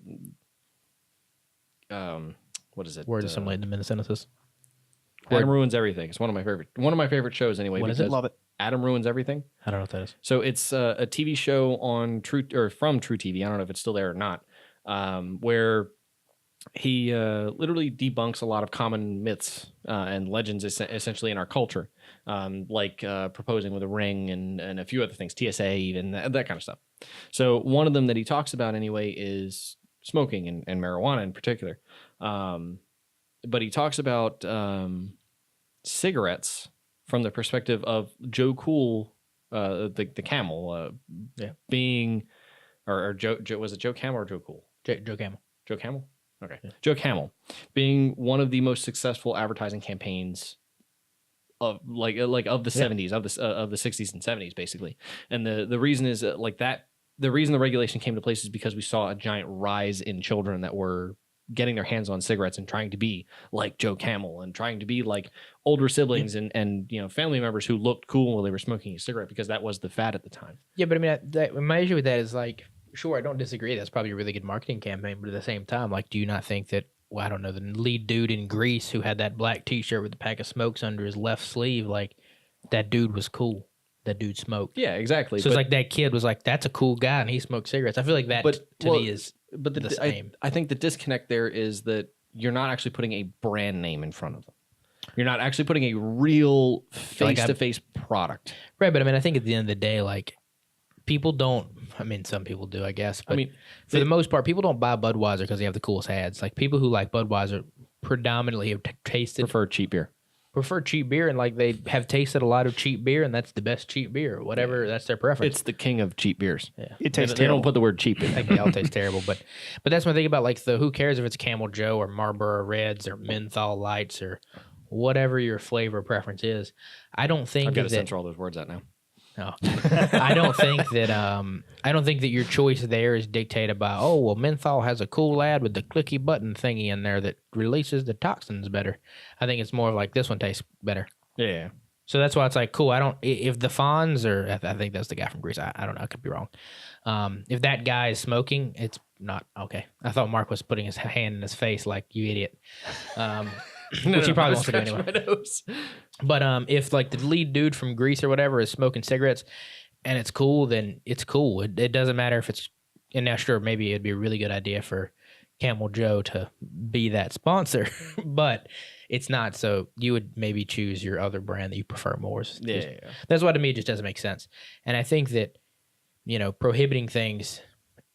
what is it? Word assimilated to Minnesota. Adam Ruins Everything. It's one of my favorite shows anyway. What is it? Love it. Adam Ruins Everything. I don't know what that is. So it's a TV show on from True TV. I don't know if it's still there or not. Where he literally debunks a lot of common myths and legends essentially in our culture, like proposing with a ring and a few other things, TSA, even that kind of stuff. So one of them that he talks about anyway is smoking and marijuana in particular. But he talks about cigarettes from the perspective of Joe Cool, the camel, being, or Joe, was it Joe Camel or Joe Cool? Joe Camel. Joe Camel? Okay. Yeah. Joe Camel being one of the most successful advertising campaigns of of the 70s, of the 60s and 70s, basically. And the reason is like that. The reason the regulation came to place is because we saw a giant rise in children that were getting their hands on cigarettes and trying to be like Joe Camel and trying to be like older siblings and family members who looked cool while they were smoking a cigarette, because that was the fad at the time. Yeah, but I mean, my issue with that is like, sure, I don't disagree. That's probably a really good marketing campaign, but at the same time, like, do you not think that, well, I don't know, the lead dude in Grease who had that black T-shirt with a pack of smokes under his left sleeve, like, that dude was cool. That dude smoked. Yeah, exactly. So it's like that kid was like, that's a cool guy, and he smoked cigarettes. I feel like that me is the same. I think the disconnect there is that you're not actually putting a brand name in front of them. You're not actually putting a real face-to-face product. Right, but I mean, I think at the end of the day, like, people don't, I mean, some people do, I guess. But I mean, for the most part, people don't buy Budweiser because they have the coolest ads. Like, people who like Budweiser predominantly have prefer cheap beer. Prefer cheap beer, and like they have tasted a lot of cheap beer, and that's the best cheap beer. Whatever, that's their preference. It's the king of cheap beers. Yeah, it tastes. They don't put the word cheap in. I think they all taste terrible, but that's my thing about like the who cares if it's Camel Joe or Marlboro Reds or Menthol Lights or whatever your flavor preference is. I don't think I've got to censor all those words out now. No, I don't think that your choice there is dictated by, oh, well, menthol has a cool ad with the clicky button thingy in there that releases the toxins better. I think it's more like this one tastes better. Yeah. So that's why it's like, cool. If the Fonz, or I think that's the guy from Greece. I don't know. I could be wrong. If that guy is smoking, it's not okay. I thought Mark was putting his hand in his face like, you idiot. Which he probably wants to do anyway. But if like the lead dude from Greece or whatever is smoking cigarettes and it's cool, then it's cool. It doesn't matter if it's, and now sure, maybe it'd be a really good idea for Camel Joe to be that sponsor, but it's not. So you would maybe choose your other brand that you prefer more. Yeah. That's why to me it just doesn't make sense. And I think that, prohibiting things,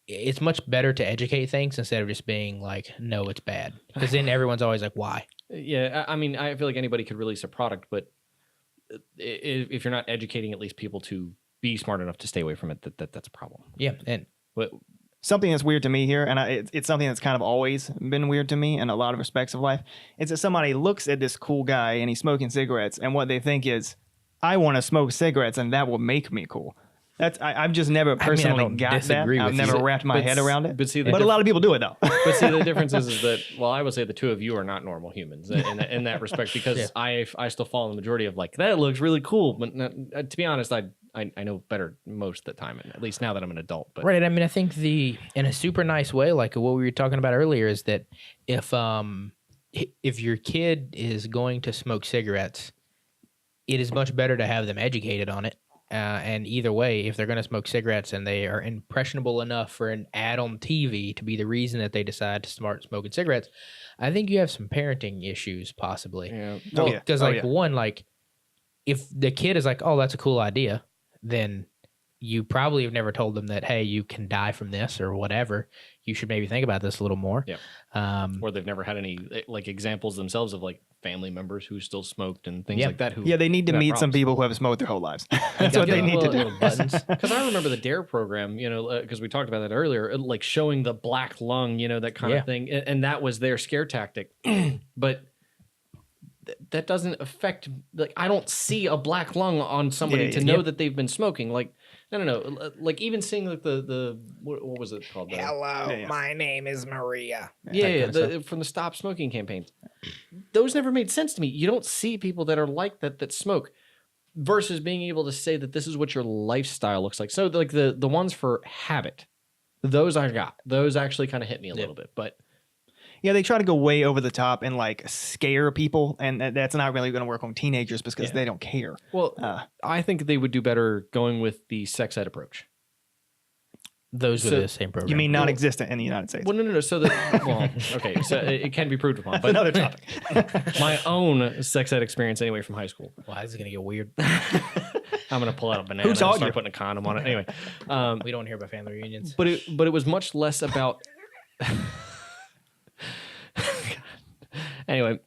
it's much better to educate things instead of just being like, no, it's bad. Because then everyone's always like, why? Yeah, I mean, I feel like anybody could release a product, but if you're not educating at least people to be smart enough to stay away from it, that's a problem. Yeah, and something that's weird to me here, and it's something that's kind of always been weird to me in a lot of respects of life, is that somebody looks at this cool guy and he's smoking cigarettes, and what they think is, I want to smoke cigarettes, and that will make me cool. I've just never personally got that. I've never wrapped my head around it. But a lot of people do it though. But see, the difference is that, well, I would say the two of you are not normal humans in that respect, because I still fall in the majority of like, that looks really cool. But to be honest, I know better most of the time, and at least now that I'm an adult. But right. I mean, I think in a super nice way, like what we were talking about earlier, is that if your kid is going to smoke cigarettes, it is much better to have them educated on it. And either way, if they're going to smoke cigarettes and they are impressionable enough for an ad on TV to be the reason that they decide to start smoking cigarettes, I think you have some parenting issues possibly. Yeah. Because one, like if the kid is like, oh, that's a cool idea, then you probably have never told them that, hey, you can die from this or whatever. You should maybe think about this a little more. Yeah. Or they've never had any like examples themselves of like family members who still smoked and things like that. They need to meet some people who have smoked their whole lives. That's what they need to do. Because I remember the DARE program, because we talked about that earlier, like showing the black lung, that kind of thing. And that was their scare tactic. But that doesn't affect, like, I don't see a black lung on somebody to know that they've been smoking. Like, no. Like even seeing like the what was it called? Hello, my name is Maria. From the Stop Smoking campaign. Those never made sense to me. You don't see people that are like that smoke, versus being able to say that this is what your lifestyle looks like. So like the ones for habit, those I got. Those actually kind of hit me a little bit, but. Yeah, they try to go way over the top and like scare people, and that's not really going to work on teenagers because they don't care. Well, I think they would do better going with the sex ed approach. Those were So- the same program. You mean non-existent in the United States? Well, no. So okay. So it can be proved upon, but Another topic. my own sex ed experience anyway from high school. Wow, this is gonna get weird. I'm gonna pull out a banana and taught start you? putting a condom on it. Anyway, We don't hear about family reunions. but it was much less about. Anyway,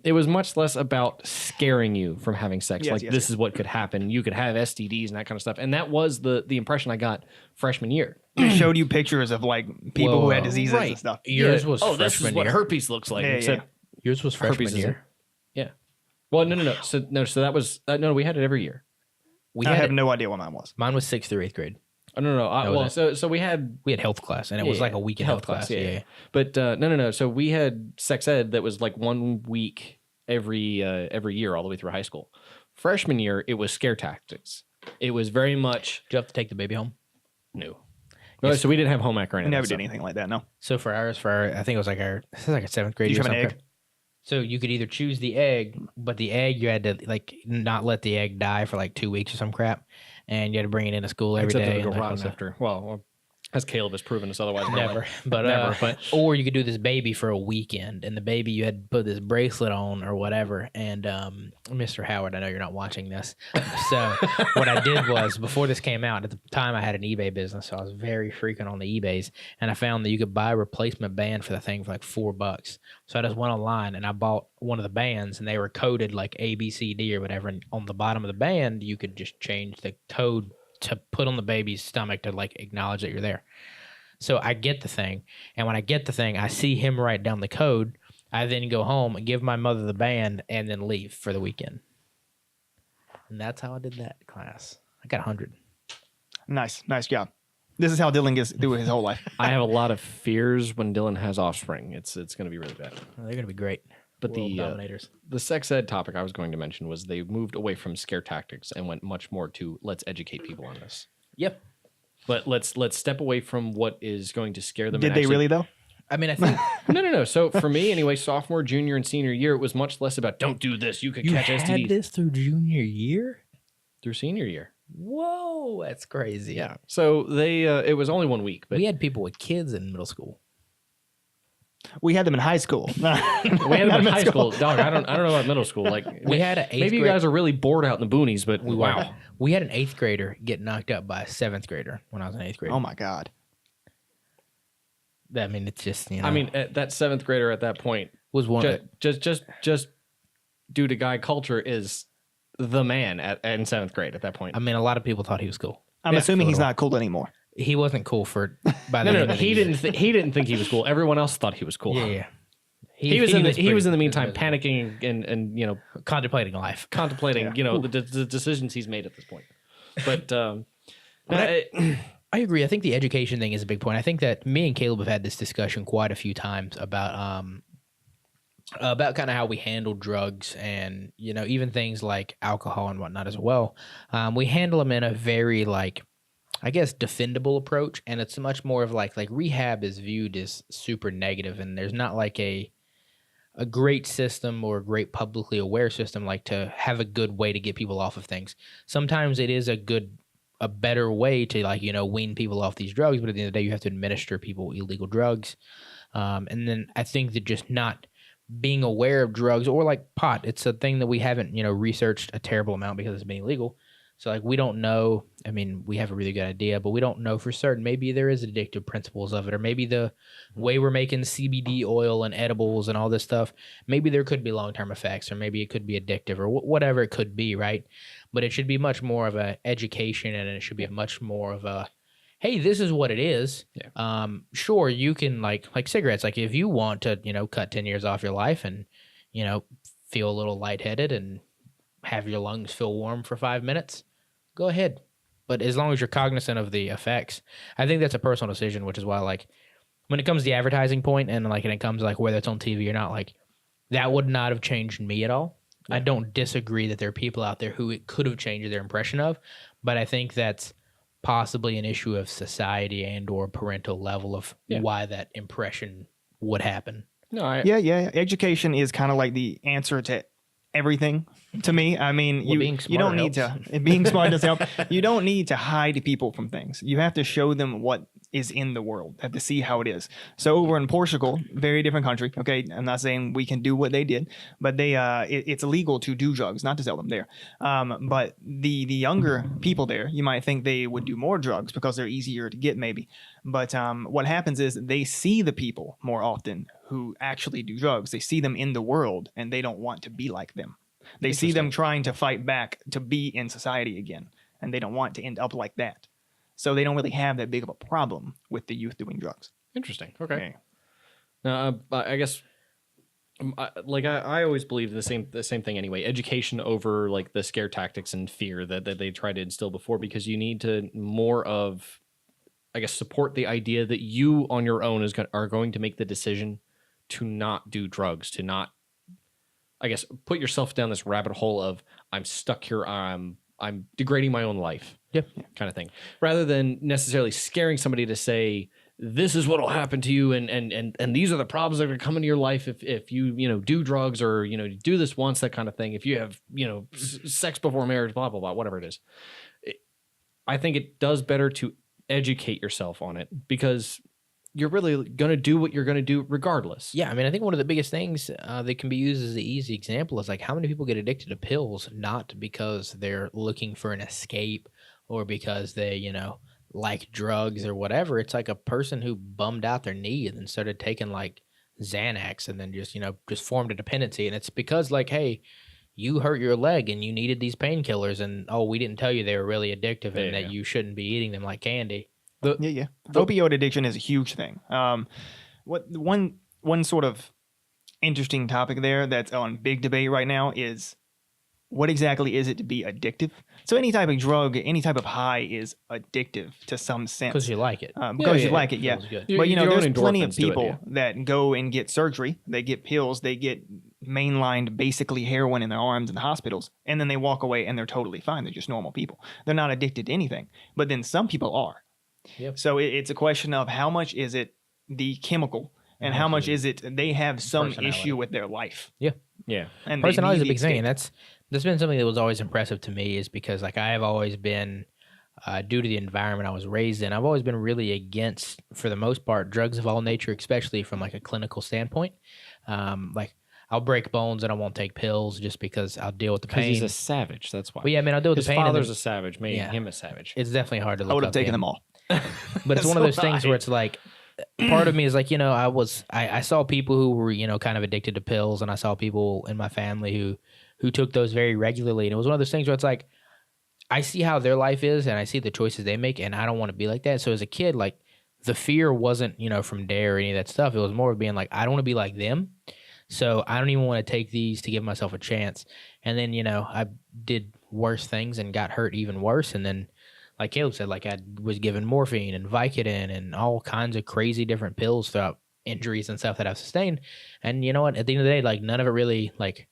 it was much less about scaring you from having sex. Yes, like yes, this yes. is what could happen. You could have STDs and that kind of stuff. And that was the impression I got freshman year. They showed you pictures of like people who had diseases right. and stuff. Yours was oh, this is freshman what year. herpes looks like. Yeah, Except Yours was freshman herpes is year. yeah. Well, no. So that was no. We had it every year. We I had have it- no idea what mine was. Mine was 6th through 8th grade. Oh, no. That was So we had. We had health class, and it was Yeah, like a week in health class. Yeah. But no. So we had sex ed that was like 1 week every year all the way through high school. Freshman year, it was scare tactics. It was very much Did you have to take the baby home? new. No, so we didn't have home ec or I anything. never so- did anything like that. No. So for ours, I think it was like this is like a 7th grade Did you year. have an something. egg? So you could either choose the egg, but the egg you had to like not let the egg die for like 2 weeks or some crap, and you had to bring it into school every Except day. it'll and, go like, rot after. Well, as Caleb has proven us otherwise. Never, but Never, but- or you could do this baby for a weekend, and the baby you had to put this bracelet on or whatever. And Mr. Howard, I know you're not watching this, so what I did was before this came out, at the time I had an eBay business, so I was very frequent on the eBays, and I found that you could buy a replacement band for the thing for like $4. So I just went online and I bought one of the bands, and they were coded like A, B, C, D or whatever. And on the bottom of the band, you could just change the code to put on the baby's stomach to like acknowledge that you're there. So I get the thing, and when I get the thing, I see him write down the code. I then go home and give my mother the band, and then leave for the weekend. And that's how I did that class. I got 100. Nice job. This is how Dylan gets through his whole life. I have a lot of fears when Dylan has offspring. It's going to be really bad. They're gonna be great. But World dominators. the sex ed topic I was going to mention was they moved away from scare tactics and went much more to let's educate people on this. Yep. But let's step away from what is going to scare them. Did and they actually- really though? I mean, I think No. So for me, anyway, sophomore, junior, and senior year, it was much less about don't do this. You could you catch had STDs this through junior year. through senior year. Whoa, that's crazy. Yeah. So they it was only 1 week, but We had people with kids in middle school. We had them in high school. we had them in high school. Dog, I don't know about middle school. Like We had an 8th maybe you grade- guys are really bored out in the boonies, but We wow. were. We had an 8th grader get knocked up by a 7th grader when I was in 8th grade. Oh my God. I mean, it's just, you know. I mean, that 7th grader at that point, was one. just due to guy culture, is the man in 7th grade at that point. I mean, a lot of people thought he was cool. I'm assuming for a he's little. not cool anymore. He wasn't cool for by the No, end of the he year. didn't think he was cool. Everyone else thought he was cool. Yeah. He was in the pretty- meantime panicking and contemplating life. contemplating Yeah. the decisions he's made at this point. But I agree. I think the education thing is a big point. I think that me and Caleb have had this discussion quite a few times about kind of how we handle drugs and, you know, even things like alcohol and whatnot as well. We handle them in a very, like, I guess, defendable approach. And it's much more of like rehab is viewed as super negative, and there's not like a great system or a great publicly aware system like to have a good way to get people off of things. Sometimes it is a better way to, like, you know, wean people off these drugs, but at the end of the day, you have to administer people illegal drugs. And then I think that just not being aware of drugs or like pot, it's a thing that we haven't, you know, researched a terrible amount because it's been illegal. So like we don't know. I mean, we have a really good idea, but we don't know for certain. Maybe there is addictive principles of it, or maybe the way we're making CBD oil and edibles and all this stuff, maybe there could be long-term effects, or maybe it could be addictive, or whatever it could be, right? But it should be much more of a education, and it should be much more of a, hey, this is what it is. Yeah. Sure, you can like cigarettes. Like if you want to, you know, cut 10 years off your life and, you know, feel a little lightheaded and have your lungs feel warm for 5 minutes, go ahead. But as long as you're cognizant of the effects, I think that's a personal decision, which is why, like, when it comes to the advertising point and like, and it comes to like whether it's on TV or not, like that would not have changed me at all. Yeah. I don't disagree that there are people out there who it could have changed their impression of, but I think that's possibly an issue of society and or parental level of why that impression would happen. no, Yeah. Education is kind of like the answer to everything to me. I mean, Well, you don't need to being smart does help. You don't need to hide people from things. You have to show them what is in the world. Have to see how it is. So over in Portugal, very different country. Okay, I'm not saying we can do what they did, but it's illegal to do drugs, not to sell them there. But the younger people there, you might think they would do more drugs because they're easier to get, maybe. But what happens is they see the people more often who actually do drugs. They see them in the world, and they don't want to be like them. They see them trying to fight back to be in society again, and they don't want to end up like that. So they don't really have that big of a problem with the youth doing drugs. Interesting. Okay. Now, I guess, I always believe the same thing anyway. Education over like the scare tactics and fear that they try to instill before, because you need to more of, I guess, support the idea that you on your own are going to make the decision to not do drugs, to not, I guess, put yourself down this rabbit hole of I'm stuck here, I'm degrading my own life. Yep. Kind of thing, rather than necessarily scaring somebody to say, this is what will happen to you, and these are the problems that are going to come into your life if you do drugs, or do this once, that kind of thing. If you have sex before marriage, blah blah blah, whatever it is. I think it does better to educate yourself on it, because you're really going to do what you're going to do regardless. Yeah, I mean, I think one of the biggest things that can be used as the easy example is like how many people get addicted to pills, not because they're looking for an escape or because they, like drugs or whatever. It's like a person who bummed out their knee and then started taking like Xanax and then just formed a dependency. And it's because like, hey, you hurt your leg and you needed these painkillers, and we didn't tell you they were really addictive and that you shouldn't be eating them like candy. Opioid addiction is a huge thing. One sort of interesting topic there that's on big debate right now is, what exactly is it to be addictive? So any type of drug, any type of high is addictive to some sense. Because you like it. Because you like it, yeah. But there's plenty of people that go and get surgery, they get pills, they get mainlined basically heroin in their arms in the hospitals, and then they walk away and they're totally fine. They're just normal people. They're not addicted to anything. But then some people are. Yep. So it's a question of how much is it the chemical and how much is it they have some issue with their life. Yeah. Yeah. And personality is a big thing, and that's been something that was always impressive to me, is because like I have always been, due to the environment I was raised in, I've always been really against, for the most part, drugs of all nature, especially from like a clinical standpoint. Like I'll break bones and I won't take pills just because I'll deal with the pain. He's a savage. That's why. Well, yeah, I mean, I'll deal with his the pain. His father's a savage, made him a savage. It's definitely hard to look up. I would have taken them all. But it's one of those things where it's like, part of me is like, I saw people who were, kind of addicted to pills, and I saw people in my family who took those very regularly. And it was one of those things where it's like, I see how their life is and I see the choices they make, and I don't want to be like that. So as a kid, like the fear wasn't, from dare or any of that stuff. It was more of being like, I don't want to be like them. So I don't even want to take these to give myself a chance. And then, I did worse things and got hurt even worse. And then, like Caleb said, like I was given morphine and Vicodin and all kinds of crazy different pills throughout injuries and stuff that I've sustained. And you know what? At the end of the day, like none of it really, like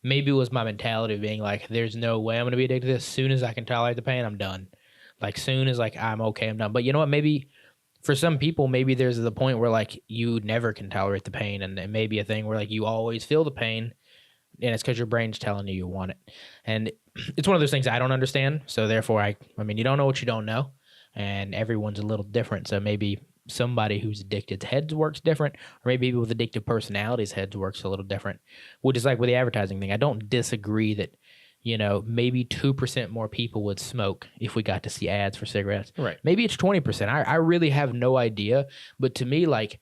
maybe it was my mentality of being like, there's no way I'm going to be addicted to this. As soon as I can tolerate the pain, I'm done. Like soon as like I'm okay, I'm done. But you know what? Maybe for some people, maybe there's the point where like you never can tolerate the pain, and it may be a thing where like you always feel the pain, and it's because your brain's telling you want it. And it's one of those things I don't understand. So therefore, I mean, you don't know what you don't know, and everyone's a little different. So maybe somebody who's addicted's heads works different, or maybe people with addictive personalities' heads works a little different, which is like with the advertising thing. I don't disagree that, maybe 2% more people would smoke if we got to see ads for cigarettes. Right. Maybe it's 20%. I really have no idea. But to me, like,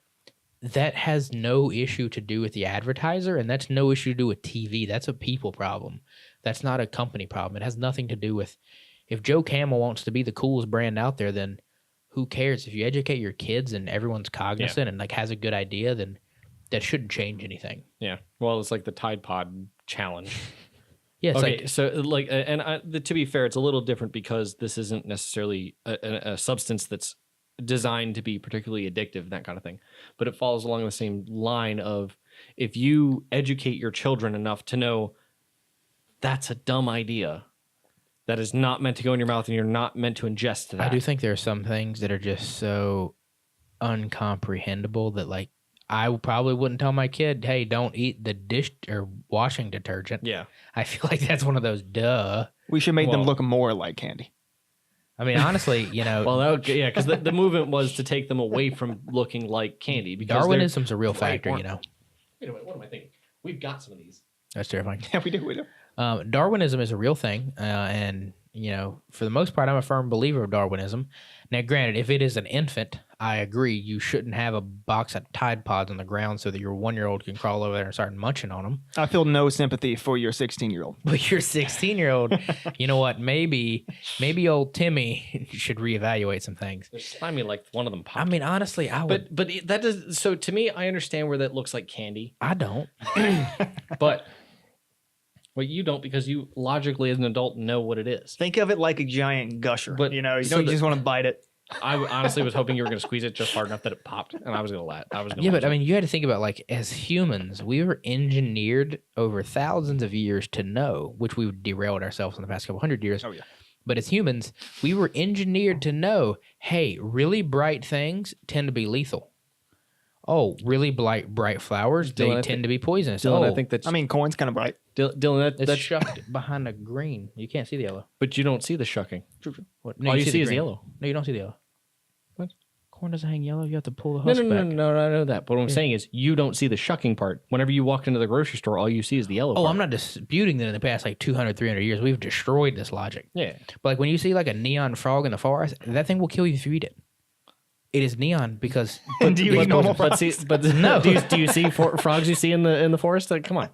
that has no issue to do with the advertiser, and that's no issue to do with TV. That's a people problem. That's not a company problem. It has nothing to do with, if Joe Camel wants to be the coolest brand out there, then who cares? If you educate your kids and everyone's cognizant and like has a good idea, then that shouldn't change anything. Yeah. Well, it's like the Tide Pod challenge. Yeah. It's okay. like, So like, to be fair, it's a little different because this isn't necessarily a substance that's designed to be particularly addictive, that kind of thing. But it follows along the same line of, if you educate your children enough to know that's a dumb idea, that is not meant to go in your mouth and you're not meant to ingest that. I do think there are some things that are just so uncomprehendable that like I probably wouldn't tell my kid, hey, don't eat the dish or washing detergent. Yeah. I feel like that's one of those duh. We should make them Well- look more like candy. I mean, honestly, Well, yeah, because the movement was to take them away from looking like candy. Because Darwinism's a real factor, Wait, wait, what am I thinking? We've got some of these. That's terrifying. Yeah, we do. Darwinism is a real thing, and for the most part, I'm a firm believer of Darwinism. Now, granted, if it is an infant, I agree you shouldn't have a box of Tide Pods on the ground so that your 1-year-old can crawl over there and start munching on them. I feel no sympathy for your 16-year-old. But your 16-year-old, you know what? Maybe old Timmy should reevaluate some things. They're slimy like one of them popped. I mean, honestly, I would. But that does. So to me, I understand where that looks like candy, I don't. but. Well, you don't because you logically, as an adult, know what it is. Think of it like a giant gusher. But- you so don't just want to bite it. I honestly was hoping you were going to squeeze it just hard enough that it popped, and I was going to laugh. Yeah, but I mean, you had to think about, like, as humans, we were engineered over thousands of years to know, which we've derailed ourselves in the past couple hundred years. Oh, yeah. But as humans, we were engineered to know, hey, really bright things tend to be lethal. Oh, really bright flowers, Dylan, they tend to be poisonous. Dylan, oh, I think that's Corn's kind of bright. Dylan. it's That's shucked behind a green. You can't see the yellow. but you don't see the shucking. What? All you the see is green. yellow. No, you don't see the yellow. What? Corn doesn't hang yellow. You have to pull the No, husk no, back. no, I know that. But what I'm saying is, you don't see the shucking part. Whenever you walked into the grocery store, all you see is the yellow. Oh, part. I'm not disputing that in the past, like 200, 300 years, we've destroyed this logic. Yeah, But like when you see like a neon frog in the forest, that thing will kill you if you eat it. It is neon because Do you eat normal but see, but No. do you see frogs you see in the forest? Like, come on.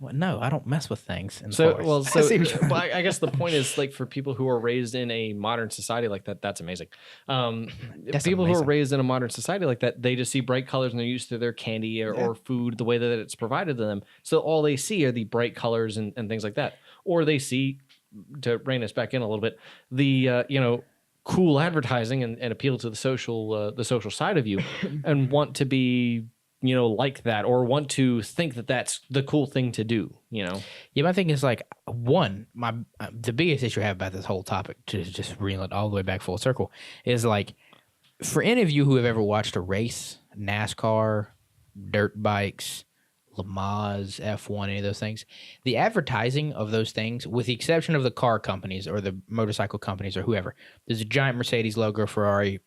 well, no, I don't mess with things. In the So forest. well, so see what well, I guess the point is, like, for people who are raised in a modern society like that, that's amazing. That's People who are amazing. raised in a modern society like that, they just see bright colors and they're used to their candy or food the way that it's provided to them. So all they see are the bright colors and things like that. Or they see, to rein us back in a little bit, the cool advertising and appeal to the social side of you, and want to be like that, or want to think that that's the cool thing to do. Yeah, my thing is like the biggest issue I have about this whole topic, to just reel it all the way back full circle, is like, for any of you who have ever watched a race, NASCAR, dirt bikes, Le Mans, F1, any of those things, the advertising of those things, with the exception of the car companies or the motorcycle companies or whoever, there's a giant Mercedes logo, Ferrari,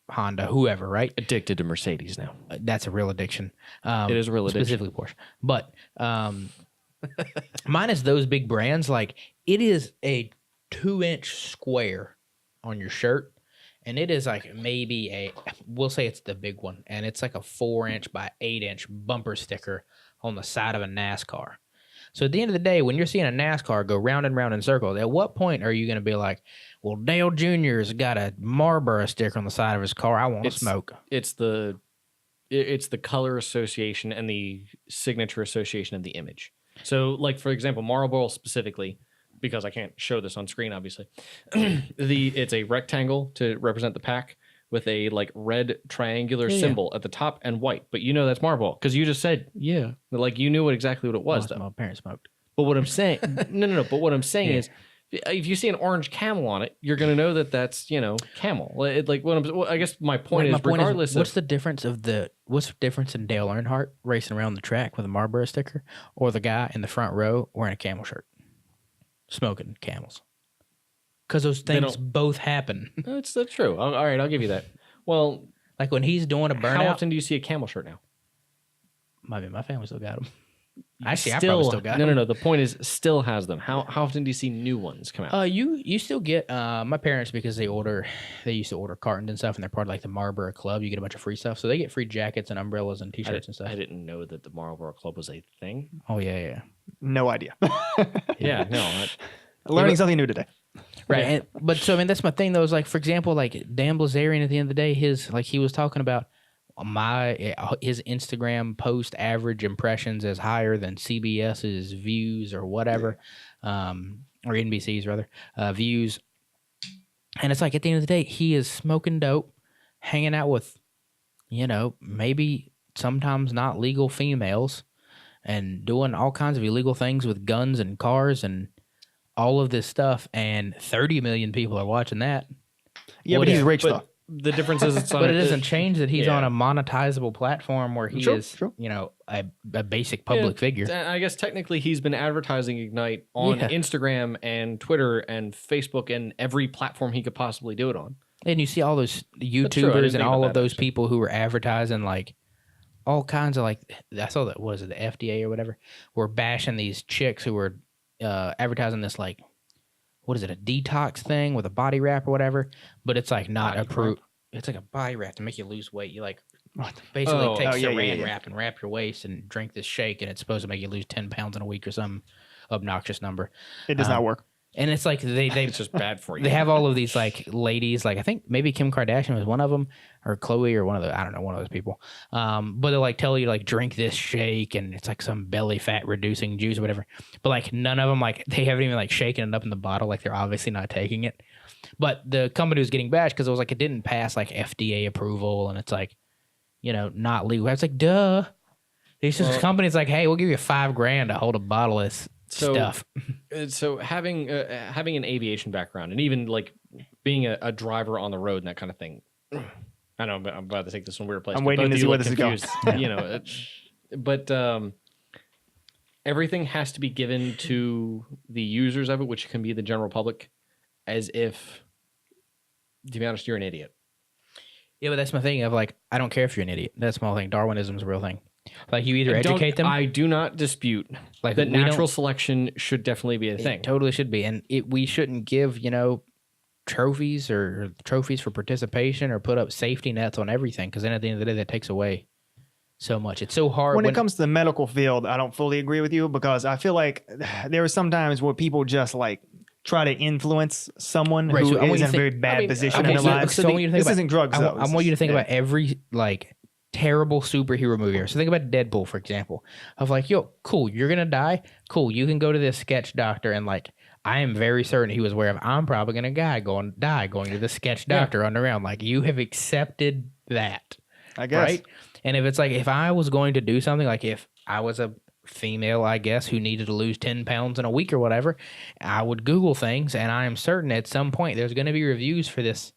Honda, whoever, right? Addicted to Mercedes now. That's a real addiction. It is a real addiction. Specifically Porsche. But minus those big brands, like, it is a 2-inch square on your shirt, and it is like maybe we'll say it's the big one, and it's like a 4-inch by 8-inch bumper sticker on the side of a NASCAR. So at the end of the day, when you're seeing a NASCAR go round and round in circles, at what point are you going to be like, well, Dale Jr.'s got a Marlboro sticker on the side of his car, I want to smoke. It's the color association and the signature association of the image. So, like, for example, Marlboro specifically, because I can't show this on screen, obviously, it's a rectangle to represent the pack with a like red triangular symbol at the top and white. But that's Marlboro because you just said like you knew exactly what it was. Though My parents smoked. But what I'm saying, no. But what I'm saying is, if you see an orange camel on it, you're gonna know that that's camel. I guess my point is, regardless what's the difference in Dale Earnhardt racing around the track with a Marlboro sticker, or the guy in the front row wearing a camel shirt, smoking camels? Because those things both happen. That's true. All right, I'll give you that. Well, like when he's doing a burnout. How often do you see a camel shirt now? My family still got them. Actually, I probably still got them. No. The point is, still has them. How often do you see new ones come out? You still get my parents, because they used to order cartons and stuff, and they're part of like the Marlboro Club. You get a bunch of free stuff, so they get free jackets and umbrellas and T-shirts and stuff. I didn't know that the Marlboro Club was a thing. Oh yeah. No idea. Yeah, no. Learning something new today. Right, but so I mean that's my thing though. Is like, for example, like Dan Bilzerian at the end of the day, he was talking about his Instagram post average impressions is higher than CBS's views or whatever, or NBC's rather views, and it's like at the end of the day, he is smoking dope, hanging out with, maybe sometimes not legal females, and doing all kinds of illegal things with guns and cars and all of this stuff, and 30 million people are watching that. Yeah, but he's rich though. the difference is it's on. But it doesn't change that he's on a monetizable platform where he is, True. you know, a basic public figure. I guess technically he's been advertising Ignite on Instagram and Twitter and Facebook and every platform he could possibly do it on. And you see all those YouTubers and all of those people who were advertising like all kinds of like, I saw that, was it the FDA or whatever, were bashing these chicks who were advertising this like, what is it, a detox thing with a body wrap or whatever, but it's like not approved. It's like a body wrap to make you lose weight. You like basically take saran wrap and wrap your waist and drink this shake, and it's supposed to make you lose 10 pounds in a week or some obnoxious number. It does not work. And it's like it's just bad for you. They have all of these like ladies, like I think maybe Kim Kardashian was one of them, or Chloe, or one of those people. But they'll like tell you like drink this shake, and it's like some belly fat reducing juice or whatever. But like none of them, like they haven't even like shaken it up in the bottle, like they're obviously not taking it. But the company was getting bashed because it was like it didn't pass like FDA approval, and it's like, you know, not legal. I was like, duh. These companies like, hey, we'll give you $5,000 to hold a bottle of this stuff. So having an aviation background and even like being a driver on the road and that kind of thing. I know, but I'm about to take this one weird place. I'm waiting to see where this is going. You know, but everything has to be given to the users of it, which can be the general public, as if, to be honest, you're an idiot. Yeah, but that's my thing of like, I don't care if you're an idiot. That's my whole thing. Darwinism is a real thing. Like you either educate them. I do not dispute like that natural selection should definitely be a thing. It totally should be. And we shouldn't give, you know, trophies for participation or put up safety nets on everything. Because then at the end of the day, that takes away so much. It's so hard. When it comes to the medical field, I don't fully agree with you because I feel like there are some times where people just like try to influence someone who is in a very bad position in their lives. This isn't drugs, though. I want you to think about every like terrible superhero movie. So think about Deadpool, for example, of like, yo, cool, you're gonna die. Cool, you can go to this sketch doctor, and like, I am very certain he was aware of, I'm probably gonna die going to the sketch doctor on the round. Like, you have accepted that, I guess. Right? And if it's like, if I was going to do something, like if I was a female, I guess, who needed to lose 10 pounds in a week or whatever, I would Google things, and I am certain at some point there's going to be reviews for this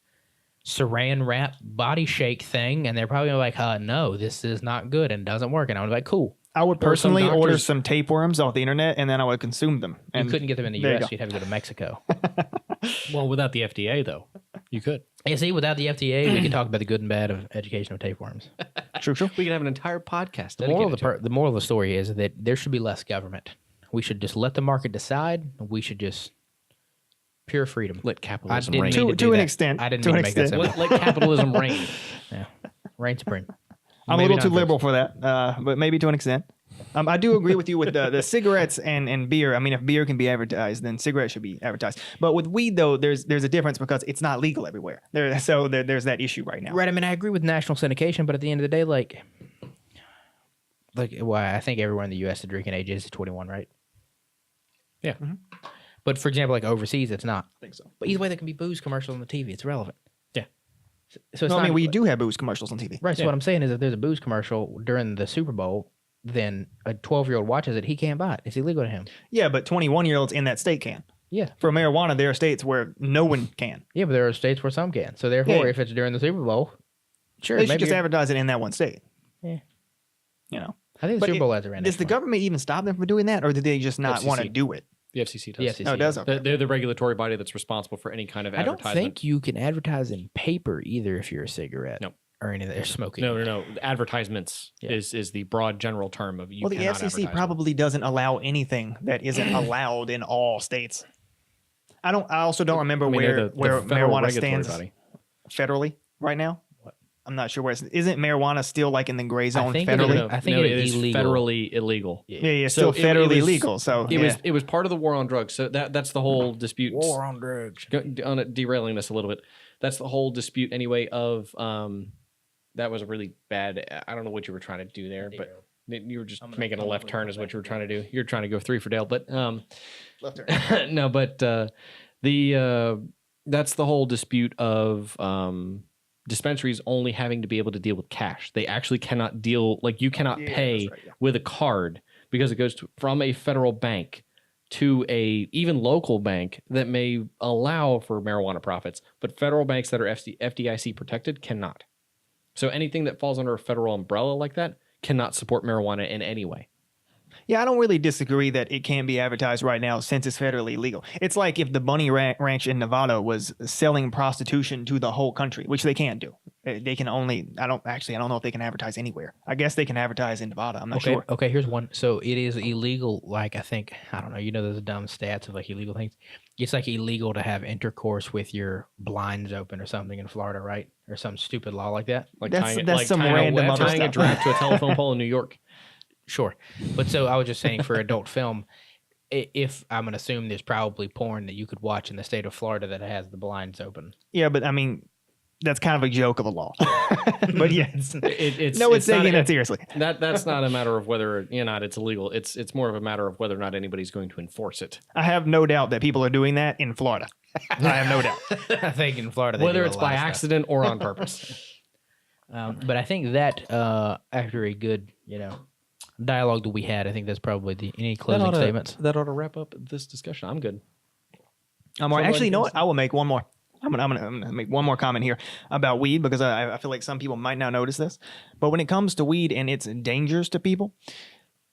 saran wrap body shake thing, and they're probably like, no, this is not good and doesn't work. And I was like, cool. I would personally order some tapeworms off the internet, and then I would consume them. And you couldn't get them in the U.S. You'd have to go to Mexico. Well, without the FDA, though, you could. You see, without the FDA, we could talk about the good and bad of education of tapeworms. True. We could have an entire podcast. The moral of the story is that there should be less government. We should just let the market decide. We should just pure freedom. Let capitalism reign. To an extent. I didn't mean to make that simple. Let capitalism reign. Yeah. Reign supreme. I'm a little too liberal for that, but maybe to an extent. I do agree with you with the cigarettes and beer. I mean, if beer can be advertised, then cigarettes should be advertised. But with weed, though, there's a difference because it's not legal everywhere. There's that issue right now. Right. I mean, I agree with national syndication, but at the end of the day, like, I think everyone in the U.S. the drinking age is 21, right? Yeah. Mm-hmm. But for example, like overseas, it's not. I think so. But either way, there can be booze commercials on the TV. It's relevant. Yeah. So it's I mean, we do have booze commercials on TV. Right. So what I'm saying is, if there's a booze commercial during the Super Bowl, then a 12-year-old watches it, he can't buy it. It's illegal to him. Yeah, but 21-year-olds in that state can. Yeah. For marijuana, there are states where no one can. Yeah, but there are states where some can. So therefore, if it's during the Super Bowl, sure. They should just advertise it in that one state. Yeah. You know. I think the Super Bowl has a random. Does the government even stop them from doing that, or did they just not want to do it? The FCC does. The FCC. Oh, it does? Okay. They're the regulatory body that's responsible for any kind of advertisement. I don't think you can advertise in paper either if you're a cigarette. No. Or any of that, smoking. No. Advertisements is the broad general term of you. Well, the FCC probably doesn't allow anything that isn't allowed in all states. I also don't remember where marijuana stands federally right now. What? I'm not sure where isn't marijuana still like in the gray zone federally? I think it is federally illegal. Yeah, still federally illegal. So it was part of the war on drugs. So that's the whole dispute. War on drugs. Derailing this a little bit. That's the whole dispute anyway of that was a really bad. I don't know what you were trying to do there, but you were just making a left turn is what you were trying to do. You're trying to go 3 for Dale, but left turn. No, but that's the whole dispute of dispensaries only having to be able to deal with cash. They actually cannot deal, like you cannot pay with a card because it goes from a federal bank to a even local bank that may allow for marijuana profits, but federal banks that are FDIC protected cannot. So anything that falls under a federal umbrella like that cannot support marijuana in any way. Yeah, I don't really disagree that it can't be advertised right now since it's federally legal. It's like if the Bunny Ranch in Nevada was selling prostitution to the whole country, which they can't do. They can only, I don't know if they can advertise anywhere. I guess they can advertise in Nevada. I'm not sure. Okay, here's one. So it is illegal, like I don't know, those dumb stats of like illegal things. It's like illegal to have intercourse with your blinds open or something in Florida, right? Or some stupid law like that. Like that's some random other tying a stuff. giraffe to a telephone pole in New York. Sure. But so I was just saying for adult film, if I'm going to assume there's probably porn that you could watch in the state of Florida that has the blinds open. Yeah, but I mean, that's kind of a joke of a law. But yes, it's no one's taking that seriously. That's not a matter of whether it's illegal. It's more of a matter of whether or not anybody's going to enforce it. I have no doubt that people are doing that in Florida. I have no doubt. I think in Florida, they whether do it's a lot by of stuff. accident or on purpose. But I think that after a good, dialogue that we had, I think that's probably any closing statements. That ought to wrap up this discussion. I'm good. Actually, you know what? I will make one more. I'm gonna make one more comment here about weed because I feel like some people might not notice this. But when it comes to weed and its dangers to people,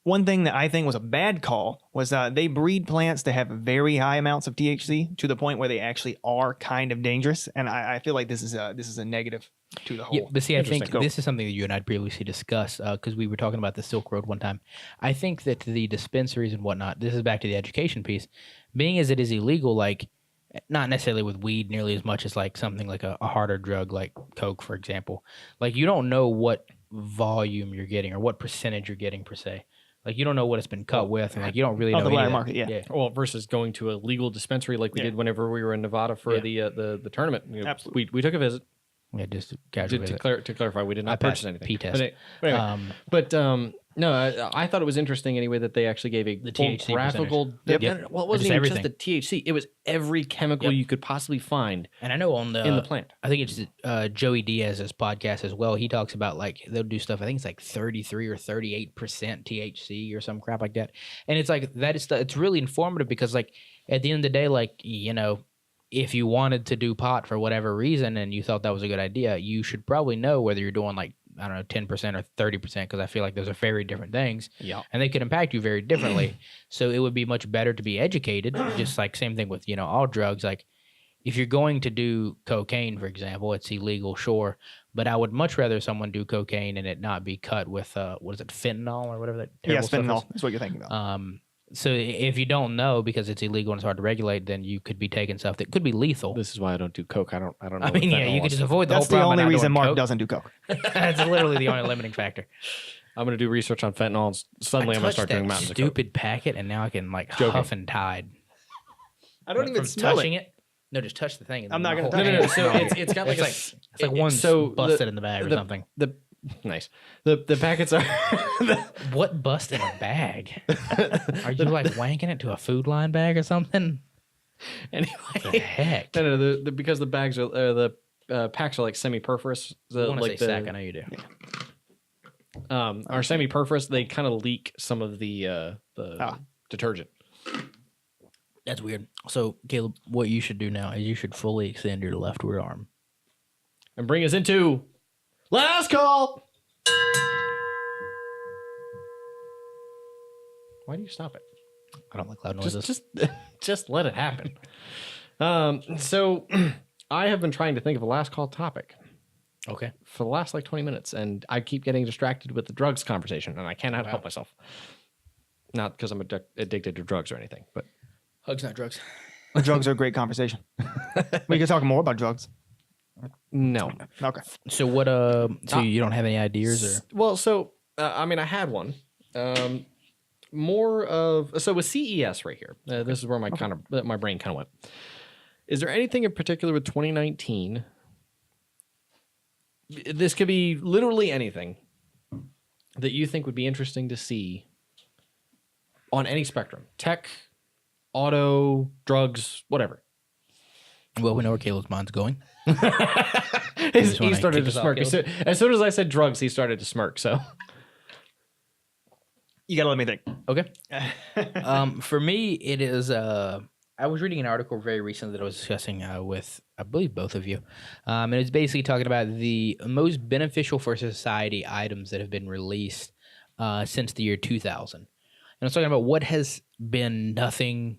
one thing that I think was a bad call was they breed plants that have very high amounts of THC to the point where they actually are kind of dangerous. And I feel like this is a negative to the whole. Yeah, but see, I think Go. this is something that you and I previously discussed because we were talking about the Silk Road one time. I think that the dispensaries and whatnot, this is back to the education piece, being as it is illegal, like not necessarily with weed nearly as much as like something like a harder drug like Coke, for example. Like you don't know what volume you're getting or what percentage you're getting per se. Like you don't know what it's been cut with, and like you don't really know the any black of that. market. Yeah. Well, versus going to a legal dispensary like we did whenever we were in Nevada for the tournament. Absolutely. We took a visit. Yeah, just casual visit. To clarify, we did not I purchase passed anything. P-test. But anyway, no, I thought it was interesting anyway that they actually gave a The THC graphical. percentage. Well, it wasn't Just even everything. just the THC. It was every chemical you could possibly find And I know on in the plant. I think it's Joey Diaz's podcast as well. He talks about like they'll do stuff. I think it's like 33 or 38% THC or some crap like that. And it's like that is it's really informative because like at the end of the day, like if you wanted to do pot for whatever reason and you thought that was a good idea, you should probably know whether you're doing like, I don't know, 10% or 30%, because I feel like those are very different things. Yeah. And they could impact you very differently. So it would be much better to be educated, just like same thing with, all drugs. Like if you're going to do cocaine, for example, it's illegal, sure. But I would much rather someone do cocaine and it not be cut with, what is it, fentanyl or whatever that terrible stuff fentanyl. is. That's what you're thinking about. So if you don't know because it's illegal and it's hard to regulate, then you could be taking stuff that could be lethal. This is why I don't do coke. I don't know. I mean, yeah, you could just avoid the That's whole the problem. only by not reason doing Mark coke. doesn't do coke. That's literally the only limiting factor. I'm going to do research on fentanyl. And suddenly I'm going to start doing mountains of coke. Stupid packet, and now I can like Joking. huff and tide. I don't even From smell touching it. it. No, just touch the thing. And I'm then not the gonna whole touch thing No. is So it's got like it's like one so busted in the bag or something. Nice. The packets are What bust in a bag? Are you like wanking it to a Food Line bag or something? anyway. What the heck? No, because the bags are the packs are like semi-perforous. I want to say sack. I know you do. Are semi-perforous. They kind of leak some of the detergent. That's weird. So, Caleb, what you should do now is you should fully extend your leftward arm. And bring us into last call. Why do you stop it? I don't like loud noises. Just let it happen. So I have been trying to think of a last call topic Okay. for the last like 20 minutes, and I keep getting distracted with the drugs conversation, and I cannot help myself. Not because I'm addicted to drugs or anything, but Hugs, not drugs. Drugs are a great conversation. We can talk more about drugs. no. Okay. So what? So you don't have any ideas or? Well, so I mean, I had one. More of so with CES right here. This is where my my brain kind of went. Is there anything in particular with 2019? This could be literally anything that you think would be interesting to see on any spectrum: tech, auto, drugs, whatever. Well, we know where Caleb's mind's going. He started to smirk. As soon as I said drugs, he started to smirk. So. You gotta let me think. Okay. For me, it is. I was reading an article very recently that I was discussing with, I believe, both of you, and it's basically talking about the most beneficial for society items that have been released since the year 2000. And I was talking about what has been nothing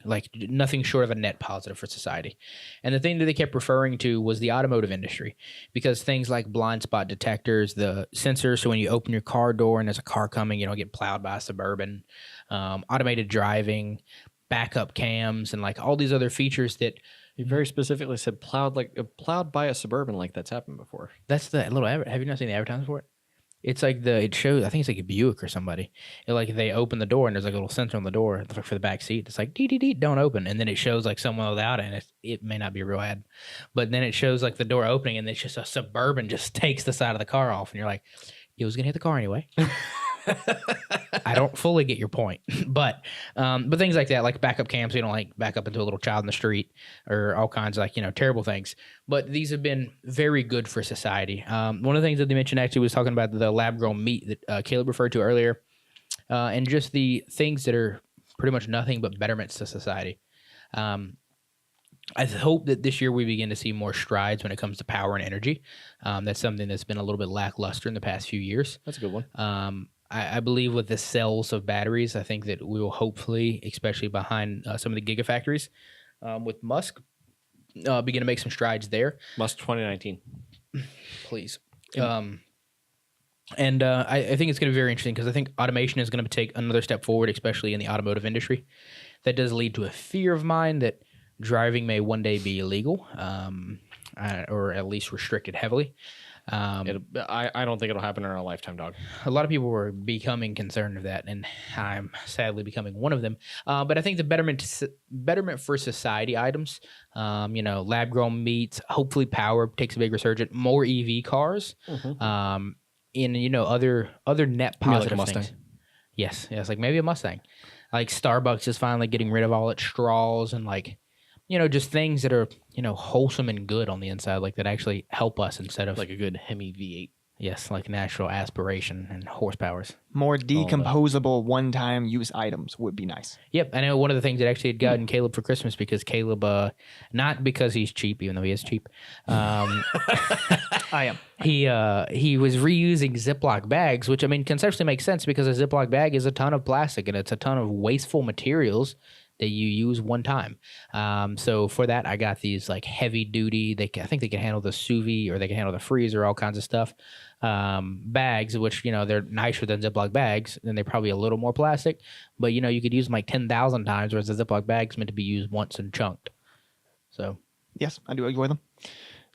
short of a net positive for society. And the thing that they kept referring to was the automotive industry, because things like blind spot detectors, the sensors, so when you open your car door and there's a car coming, you don't get plowed by a Suburban, automated driving, backup cams, and like all these other features that You very specifically said plowed by a Suburban, like that's happened before. that's the little have you not seen the advertisement for it? It's like it shows, I think it's like a Buick or somebody. Like they open the door and there's like a little sensor on the door for the back seat. It's like, dee, don't open. And then it shows like someone without it. And it may not be a real ad, but then it shows like the door opening and it's just a Suburban just takes the side of the car off. And you're like, it was going to hit the car anyway. I don't fully get your point, but things like that, like backup cams, so you don't like back up into a little child in the street or all kinds of terrible things. But these have been very good for society. One of the things that they mentioned actually was talking about the lab grown meat that Caleb referred to earlier, and just the things that are pretty much nothing but betterments to society. I hope that this year we begin to see more strides when it comes to power and energy. That's something that's been a little bit lackluster in the past few years. That's a good one. I believe with the cells of batteries, I think that we will hopefully, especially behind some of the gigafactories, with Musk, begin to make some strides there. Musk 2019. Please. I think it's going to be very interesting because I think automation is going to take another step forward, especially in the automotive industry. That does lead to a fear of mine that driving may one day be illegal, or at least restricted heavily. I don't think it'll happen in our lifetime, dog. A lot of people were becoming concerned of that, and I'm sadly becoming one of them. But I think the betterment for society items, lab-grown meats, hopefully power takes a big resurgence, more EV cars, in other net positive like a Mustang. things. Yes, like maybe a Mustang. Like Starbucks is finally getting rid of all its straws and just things that are, wholesome and good on the inside, like that actually help us instead of like a good Hemi V8. Yes, like natural aspiration and horsepowers. More decomposable one-time use items would be nice. Yep, I know one of the things that actually had gotten Caleb for Christmas because Caleb, not because he's cheap, even though he is cheap. I am. He was reusing Ziploc bags, which conceptually makes sense because a Ziploc bag is a ton of plastic and it's a ton of wasteful materials that you use one time. So for that, I got these like heavy duty. I think they can handle the sous vide or they can handle the freezer, all kinds of stuff. Bags, which they're nicer than Ziploc bags, and they're probably a little more plastic. But you could use them like 10,000 times, whereas the Ziploc bag's meant to be used once and chunked. So yes, I do enjoy them.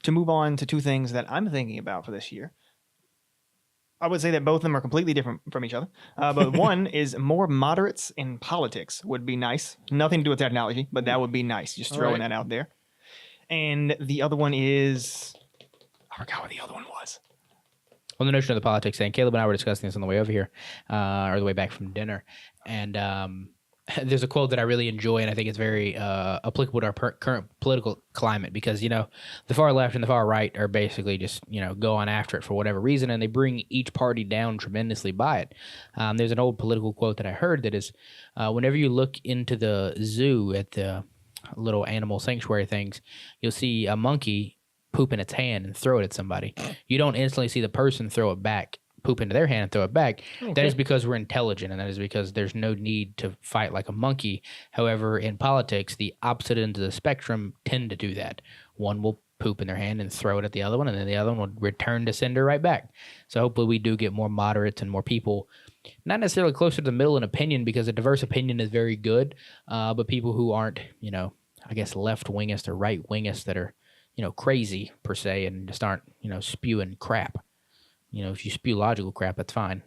To move on to two things that I'm thinking about for this year. I would say that both of them are completely different from each other. But one is more moderates in politics would be nice. Nothing to do with technology, but that would be nice. Just throwing that out there. And the other one is... I forgot what the other one was. On the notion of the politics thing, Caleb and I were discussing this on the way over here, or the way back from dinner. And there's a quote that I really enjoy, and I think it's very applicable to our current political climate because, the far left and the far right are basically just, going after it for whatever reason, and they bring each party down tremendously by it. There's an old political quote that I heard that is, whenever you look into the zoo at the little animal sanctuary things, you'll see a monkey poop in its hand and throw it at somebody. You don't instantly see the person throw it back. Poop into their hand and throw it back. Okay. That is because we're intelligent, and that is because there's no need to fight like a monkey. However, in politics, the opposite ends of the spectrum tend to do that. One will poop in their hand and throw it at the other one, and then the other one will return to sender right back. So hopefully we do get more moderates and more people, not necessarily closer to the middle in opinion, because a diverse opinion is very good, but people who aren't, I guess left-wingist or right-wingist that are, crazy per se and just aren't, spewing crap. If you spew logical crap, that's fine.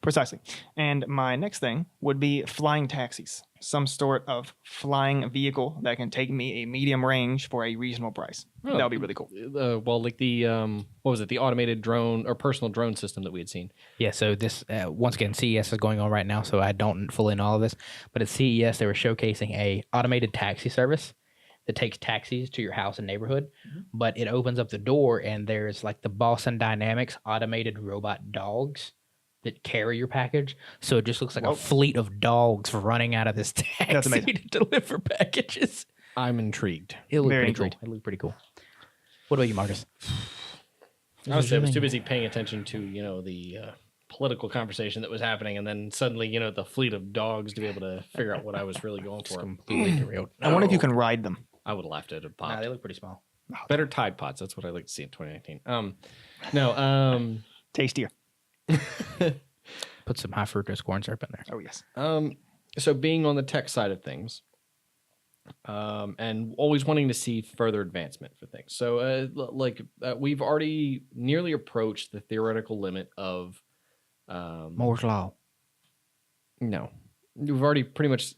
Precisely. And my next thing would be flying taxis. Some sort of flying vehicle that can take me a medium range for a reasonable price. Oh, that would be really cool. Well, like the, what was it? The automated drone or personal drone system that we had seen. Yeah, so this, once again, CES is going on right now, so I don't fully know all of this. But at CES, they were showcasing a automated taxi service that takes taxis to your house and neighborhood, but it opens up the door and there's like the Boston Dynamics automated robot dogs that carry your package. So it just looks like a fleet of dogs running out of this taxi to deliver packages. I'm intrigued. It looked Very pretty cool. intrigued. It looked pretty cool. What about you, Marcus? Honestly, I was too busy paying attention to, the political conversation that was happening, and then suddenly, the fleet of dogs to be able to figure out what I was really going for. Completely derailed. I wonder if you can ride them. I would have laughed at a pop. Nah, they look pretty small. Better Tide Pods. That's what I like to see in 2019. Tastier. Put some high fructose corn syrup in there. Oh, yes. So being on the tech side of things, and always wanting to see further advancement for things. So, we've already nearly approached the theoretical limit of Moore's Law. No, we've already pretty much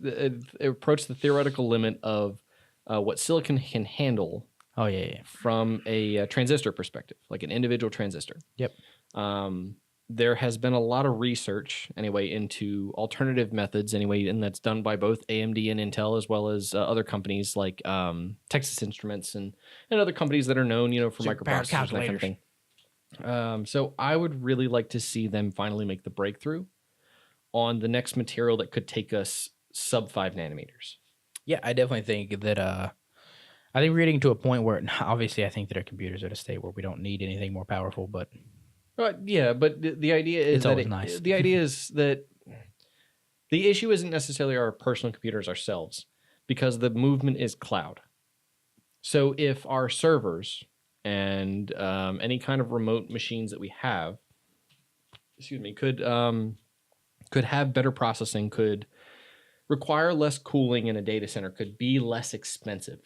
approached the theoretical limit of what silicon can handle. Oh yeah. From a transistor perspective, like an individual transistor. Yep. There has been a lot of research anyway into alternative methods anyway, and that's done by both AMD and Intel, as well as other companies like Texas Instruments and other companies that are known, for microprocessors and that kind of thing. So I would really like to see them finally make the breakthrough on the next material that could take us sub 5 nanometers. Yeah, I definitely think that. I think we're getting to a point where, obviously, I think that our computers are at a state where we don't need anything more powerful, but. Yeah, but the idea is the idea is that the issue isn't necessarily our personal computers ourselves, because the movement is cloud. So if our servers and any kind of remote machines that we have, could have better processing, could require less cooling in a data center, could be less expensive.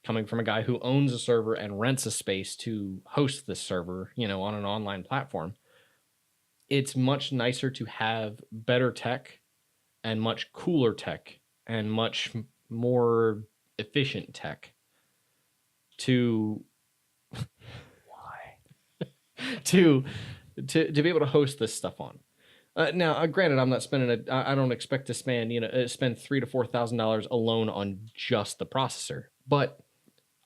Coming from a guy who owns a server and rents a space to host this server, on an online platform, it's much nicer to have better tech and much cooler tech and much more efficient tech to to be able to host this stuff on. Now, granted, I'm not spending I don't expect to spend $3,000 to $4,000 alone on just the processor, but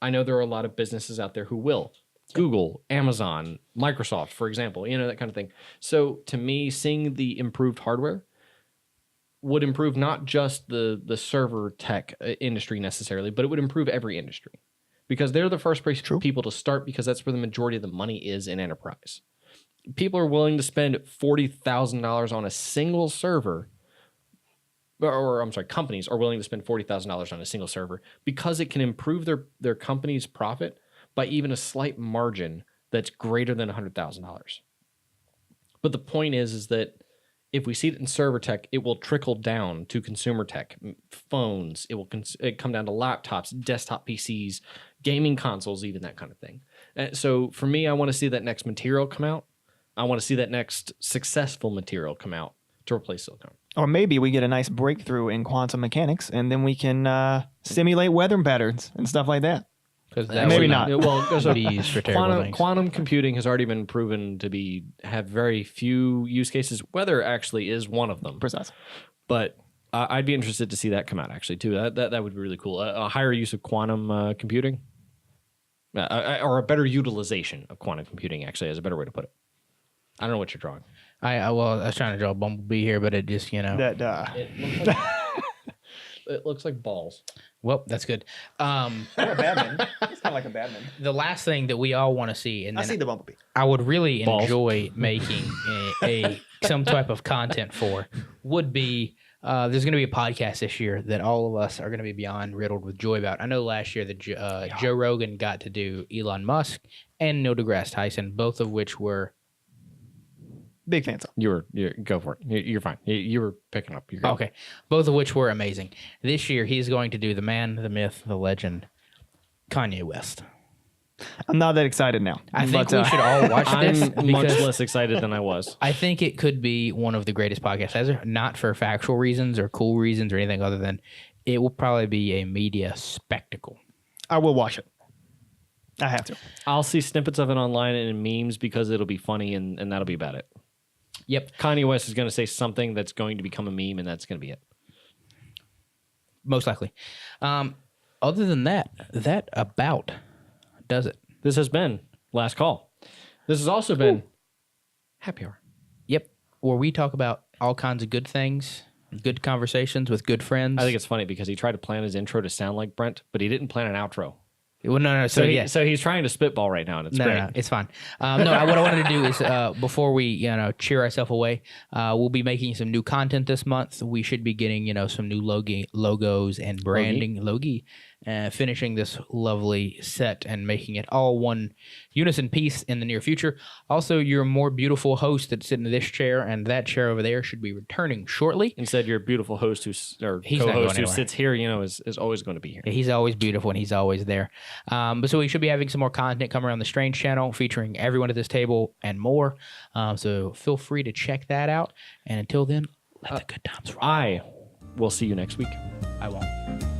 I know there are a lot of businesses out there who will. Google, Amazon, Microsoft, for example, that kind of thing. So to me, seeing the improved hardware would improve not just the server tech industry necessarily, but it would improve every industry, because they're the first people to start, because that's where the majority of the money is in enterprise. People are willing to spend $40,000 on a single server. Companies are willing to spend $40,000 on a single server because it can improve their company's profit by even a slight margin that's greater than $100,000. But the point is that if we see it in server tech, it will trickle down to consumer tech, phones. It will come down to laptops, desktop PCs, gaming consoles, even that kind of thing. So for me, I want to see that next material come out. I want to see that next successful material come out to replace silicon. Or maybe we get a nice breakthrough in quantum mechanics, and then we can simulate weather patterns and stuff like that. Maybe not. Quantum computing has already been proven to have very few use cases. Weather actually is one of them. Precisely. But I'd be interested to see that come out actually too. That would be really cool. A higher use of quantum computing, or a better utilization of quantum computing. Actually, is a better way to put it. I don't know what you're drawing. I was trying to draw a bumblebee here, but it just It looks like balls. Well, that's good. Or a badman. It's kind of like a badman. The last thing that we all want to see, and I see the bumblebee. I would really enjoy making some type of content for, would be there's going to be a podcast this year that all of us are going to be beyond riddled with joy about. I know last year that Joe Rogan got to do Elon Musk and Neil deGrasse Tyson, both of which were big fans. You're go for it. You're fine. You were picking up. You're okay. Both of which were amazing. This year, he's going to do the man, the myth, the legend, Kanye West. I'm not that excited now. I think we should all watch this. I'm much less excited than I was. I think it could be one of the greatest podcasts ever, not for factual reasons or cool reasons or anything other than it will probably be a media spectacle. I will watch it. I have to. I'll see snippets of it online and in memes because it'll be funny, and that'll be about it. Yep. Kanye West is going to say something that's going to become a meme, and that's going to be it. Most likely. Other than that about does it. This has been Last Call. This has also been Happy Hour. Yep. where we talk about all kinds of good things, good conversations with good friends. I think it's funny because he tried to plan his intro to sound like Brent, but he didn't plan an outro. Well, no. So he's trying to spitball right now, and it's great. No, it's fine. What I wanted to do is before we cheer ourselves away, we'll be making some new content this month. We should be getting some new logos and branding. Logie. Finishing this lovely set and making it all one unison piece in the near future. Also, your more beautiful host that's sitting in this chair and that chair over there should be returning shortly. Instead, your beautiful host He's co-host who sits here, is always going to be here. Yeah, he's always beautiful and he's always there. But so we should be having some more content coming around the Strange channel featuring everyone at this table and more. So feel free to check that out. And until then, let the good times roll. I will see you next week. I won't.